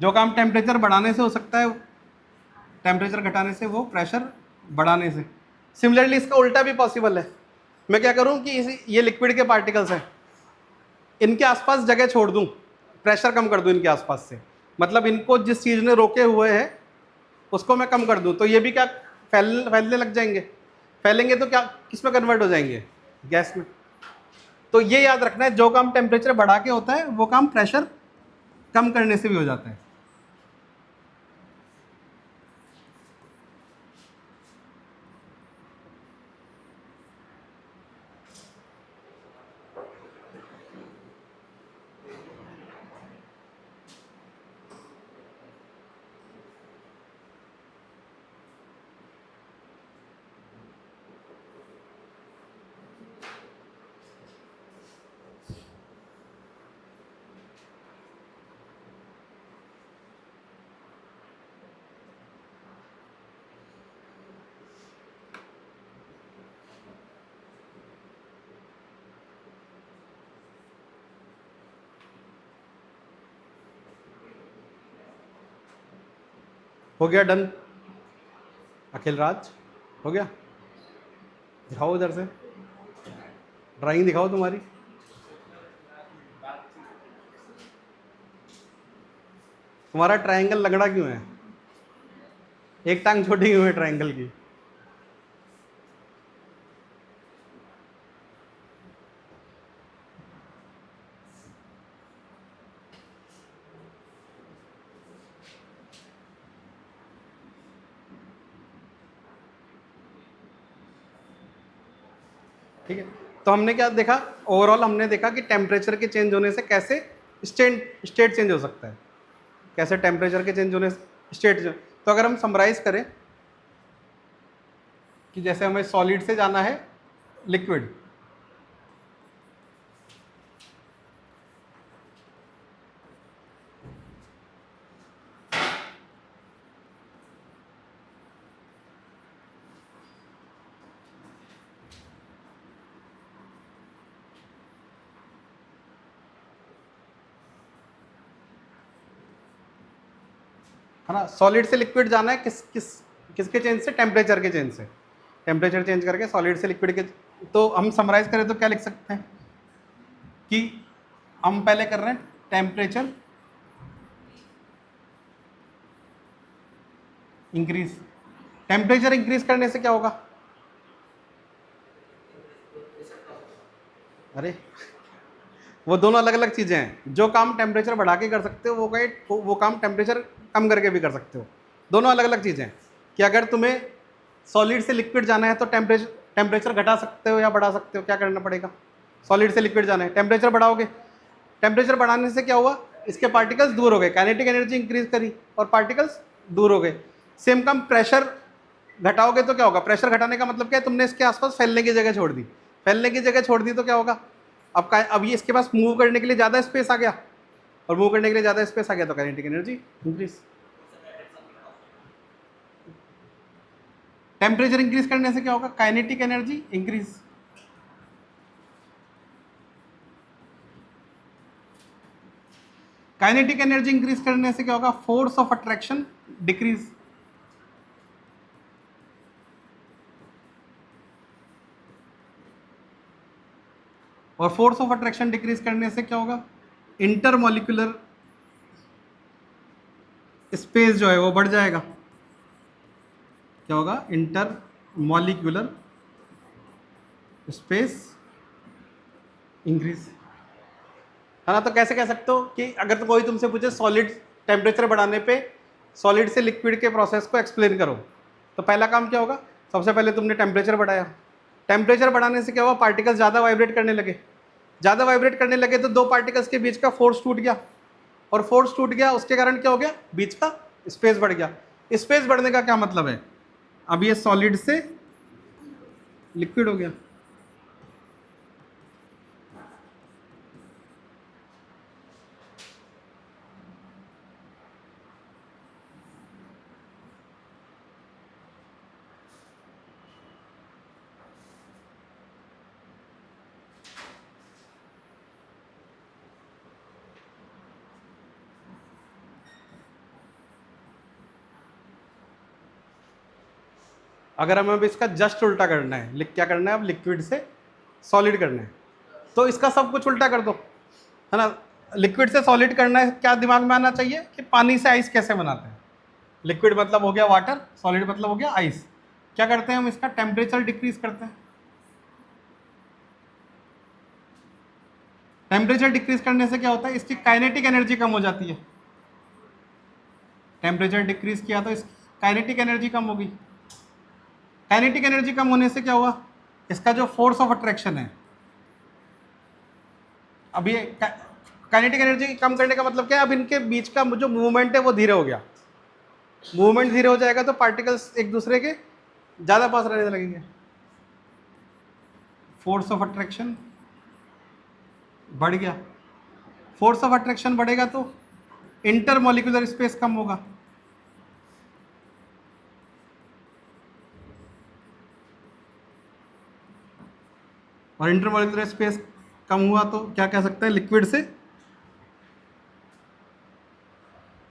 जो काम टेम्परेचर बढ़ाने से हो सकता है, टेम्परेचर घटाने से, वो प्रेशर बढ़ाने से। सिमिलरली इसका उल्टा भी पॉसिबल है। मैं क्या करूं कि ये लिक्विड के पार्टिकल्स हैं, इनके आसपास जगह छोड़ दूं, प्रेशर कम कर दूं इनके आसपास से, मतलब इनको जिस चीज़ ने रोके हुए है उसको मैं कम कर दूं, तो ये भी क्या फैलने लग जाएंगे, फैलेंगे तो क्या किस में कन्वर्ट हो जाएंगे, गैस में। तो ये याद रखना है, जो काम टेम्परेचर बढ़ा के होता है वो काम प्रेशर कम करने से भी हो जाता है। हो गया डन, अखिल राज, हो गया। दिखाओ उधर से, ड्राइंग दिखाओ तुम्हारी। तुम्हारा ट्रायंगल लगड़ा क्यों है, एक टांग छोटी क्यों है ट्रायंगल की। ठीक है, तो हमने क्या देखा, ओवरऑल हमने देखा कि टेम्परेचर के चेंज होने से कैसे स्टेट चेंज हो सकता है, कैसे टेम्परेचर के चेंज होने से स्टेट। तो अगर हम समराइज करें कि जैसे हमें सॉलिड से जाना है लिक्विड, है ना, सॉलिड से लिक्विड जाना है किसके चेंज से, टेम्परेचर के चेंज से, टेम्परेचर चेंज करके सॉलिड से लिक्विड के। तो हम समराइज करें तो क्या लिख सकते हैं कि हम पहले कर रहे हैं टेम्परेचर इंक्रीज, टेम्परेचर इंक्रीज करने से क्या होगा, अरे वो दोनों अलग अलग चीज़ें हैं, जो काम टेम्परेचर बढ़ा के कर सकते हो वो काम टेम्परेचर कम करके भी कर सकते हो, दोनों अलग अलग चीज़ें हैं। कि अगर तुम्हें सॉलिड से लिक्विड जाना है तो टेम्परेचर घटा सकते हो या बढ़ा सकते हो, क्या करना पड़ेगा, सॉलिड से लिक्विड जाना है टेम्परेचर बढ़ाओगे, टेम्परेचर बढ़ाने से क्या हुआ, इसके पार्टिकल्स दूर हो गए, काइनेटिक एनर्जी इंक्रीज करी और पार्टिकल्स दूर हो गए। सेम काम प्रेशर घटाओगे तो क्या होगा, प्रेशर घटाने का मतलब क्या है, तुमने इसके आसपास फैलने की जगह छोड़ दी, फैलने की जगह छोड़ दी तो क्या होगा, अब ये इसके पास मूव करने के लिए ज़्यादा स्पेस आ गया, और मूव करने के लिए ज़्यादा स्पेस आ गया तो kinetic energy increase. Temperature increase करने से क्या होगा, kinetic energy increase. Kinetic energy increase करने से क्या होगा, फोर्स ऑफ अट्रैक्शन डिक्रीज। और फोर्स ऑफ अट्रैक्शन डिक्रीज करने से क्या होगा, इंटरमॉलिक्यूलर स्पेस जो है वो बढ़ जाएगा। क्या होगा, इंटरमॉलिक्यूलर स्पेस इंक्रीज, है ना। तो कैसे कह सकते हो कि अगर तो कोई तुमसे पूछे सॉलिड टेम्परेचर बढ़ाने पे सॉलिड से लिक्विड के प्रोसेस को एक्सप्लेन करो, तो पहला काम क्या होगा, सबसे पहले तुमने टेम्परेचर बढ़ाया। टेम्परेचर बढ़ाने से क्या हुआ, पार्टिकल्स ज़्यादा वाइब्रेट करने लगे। ज़्यादा वाइब्रेट करने लगे तो दो पार्टिकल्स के बीच का फोर्स टूट गया, और फोर्स टूट गया उसके कारण क्या हो गया, बीच का स्पेस बढ़ गया। स्पेस बढ़ने का क्या मतलब है, अब ये सॉलिड से लिक्विड हो गया। अगर हमें अब इसका जस्ट उल्टा करना है, क्या करना है, अब लिक्विड से सॉलिड करना है, तो इसका सब कुछ उल्टा कर दो, है ना। लिक्विड से सॉलिड करना है, क्या दिमाग में आना चाहिए कि पानी से आइस कैसे बनाते हैं। लिक्विड मतलब हो गया वाटर, सॉलिड मतलब हो गया आइस। क्या करते हैं हम, इसका टेम्परेचर डिक्रीज करते हैं। टेम्परेचर डिक्रीज करने से क्या होता है, इसकी काइनेटिक एनर्जी कम हो जाती है। टेम्परेचर डिक्रीज किया तो इसकी काइनेटिक एनर्जी कम होगी। काइनेटिक एनर्जी कम होने से क्या हुआ, इसका जो फोर्स ऑफ अट्रैक्शन है, अब ये काइनेटिक एनर्जी कम करने का मतलब क्या है, अब इनके बीच का जो मूवमेंट है वो धीरे हो गया। मूवमेंट धीरे हो जाएगा तो पार्टिकल्स एक दूसरे के ज़्यादा पास रहने लगेंगे, फोर्स ऑफ अट्रैक्शन बढ़ गया। फोर्स ऑफ अट्रैक्शन बढ़ेगा तो इंटरमॉलिक्यूलर स्पेस कम होगा। और इंटरमॉलिक्यूलर स्पेस कम हुआ तो क्या कह सकते हैं, लिक्विड से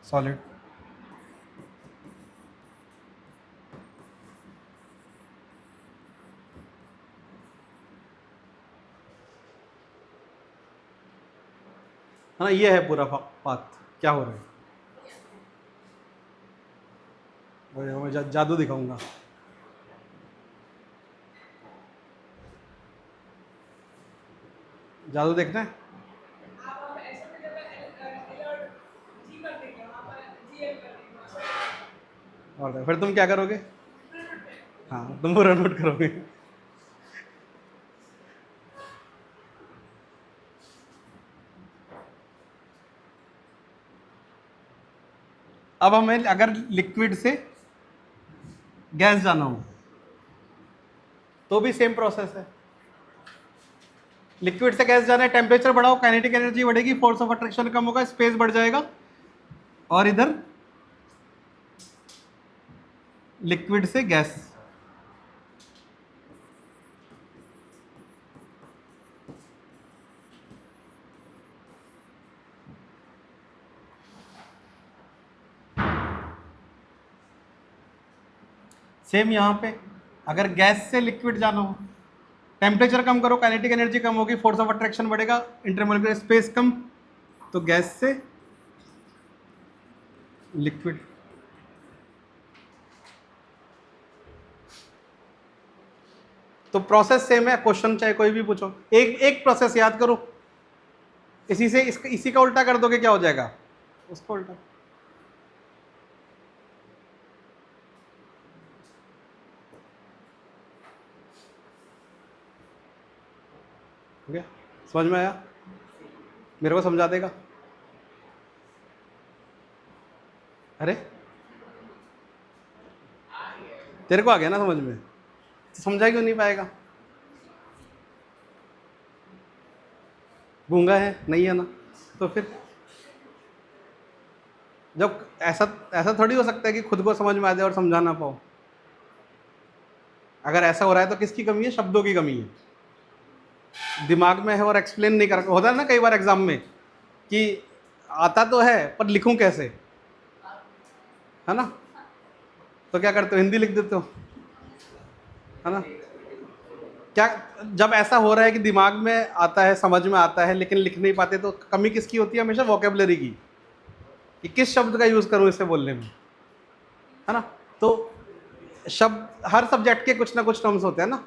सॉलिड। हाँ, ये है पूरा बात क्या हो रहा है। मैं जादू दिखाऊंगा। जादू देखना है, और फिर तुम क्या करोगे, हाँ तुम पूरा नोट करोगे। अब हमें अगर लिक्विड से गैस जाना हो तो भी सेम प्रोसेस है। लिक्विड से गैस जाना है, टेम्परेचर बढ़ाओ, काइनेटिक एनर्जी बढ़ेगी, फोर्स ऑफ अट्रैक्शन कम होगा, स्पेस बढ़ जाएगा, और इधर लिक्विड से गैस। सेम यहां पे अगर गैस से लिक्विड जाना हो, टेम्परेचर कम करो, काइनेटिक एनर्जी कम होगी, फोर्स ऑफ अट्रैक्शन बढ़ेगा, इंटरमोलिकुलर स्पेस कम, तो गैस से लिक्विड। तो प्रोसेस सेम है, क्वेश्चन चाहे कोई भी पूछो, एक एक प्रोसेस याद करो, इसी से इसी का उल्टा कर दोगे क्या हो जाएगा, उसका उल्टा। हो गया, समझ में आया, मेरे को समझा देगा। अरे तेरे को आ गया ना समझ में, तो समझा क्यों नहीं पाएगा, गूंगा है नहीं है ना, तो फिर जब ऐसा ऐसा थोड़ी हो सकता है कि खुद को समझ में आ जाए और समझा ना पाओ। अगर ऐसा हो रहा है तो किसकी कमी है, शब्दों की कमी है, दिमाग में है और एक्सप्लेन नहीं कर होता है ना कई बार एग्जाम में कि आता तो है पर लिखूं कैसे, है ना? तो क्या करते हो, हिंदी लिख देते हो, है ना? क्या, जब ऐसा हो रहा है कि दिमाग में आता है, समझ में आता है, लेकिन लिख नहीं पाते, तो कमी किसकी होती है? हमेशा वोकेबलरी की, कि किस शब्द का यूज करूं इसे बोलने में, है ना? तो शब्द, हर सब्जेक्ट के कुछ ना कुछ टर्म्स होते हैं ना,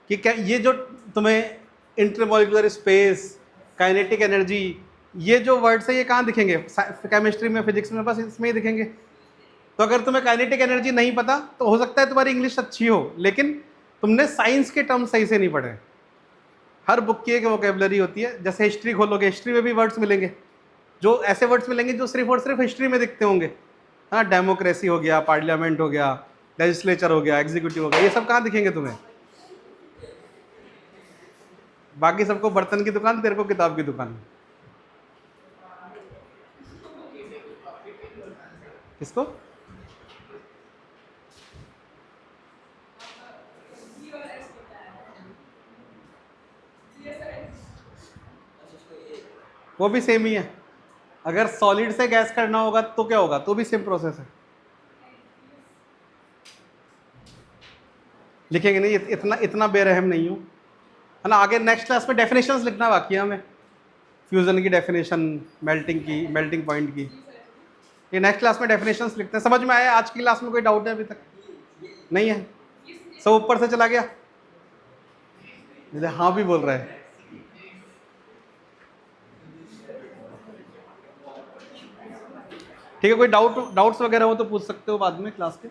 कि क्या ये जो तुम्हें इंटरमोलिकुलर स्पेस, काइनेटिक एनर्जी, ये जो वर्ड्स है ये कहाँ दिखेंगे? केमिस्ट्री में, फिजिक्स में, बस इसमें ही दिखेंगे। तो अगर तुम्हें काइनेटिक एनर्जी नहीं पता तो हो सकता है तुम्हारी इंग्लिश अच्छी हो, लेकिन तुमने साइंस के टर्म सही से नहीं पढ़े। हर बुक की एक वोकेबलरी होती है। जैसे हिस्ट्री खोलोगे, हिस्ट्री में भी वर्ड्स मिलेंगे, जो ऐसे वर्ड्स मिलेंगे जो सिर्फ और सिर्फ हिस्ट्री में दिखते होंगे। हाँ, डेमोक्रेसी हो गया, पार्लियामेंट हो गया, लेजिस्लेचर हो गया, एग्जीक्यूटिव हो गया, ये सब कहाँ दिखेंगे तुम्हें? बाकी सबको बर्तन की दुकान, तेरे को किताब की दुकान। किसको? वो भी सेम ही है। अगर सॉलिड से गैस करना होगा तो क्या होगा? तो भी सेम प्रोसेस है। लिखेंगे नहीं, इतना इतना बेरहम नहीं हूँ, है ना? आगे नेक्स्ट क्लास में डेफिनेशंस लिखना बाकी है हमें, फ्यूजन की डेफिनेशन, मेल्टिंग की, मेल्टिंग पॉइंट की, ये नेक्स्ट क्लास में डेफिनेशंस लिखते हैं। समझ में आया? आज की क्लास में कोई डाउट है अभी तक? नहीं है? सब ऊपर से चला गया? हाँ भी बोल रहा है। ठीक है, कोई डाउट्स वगैरह हो तो पूछ सकते हो बाद में क्लास के।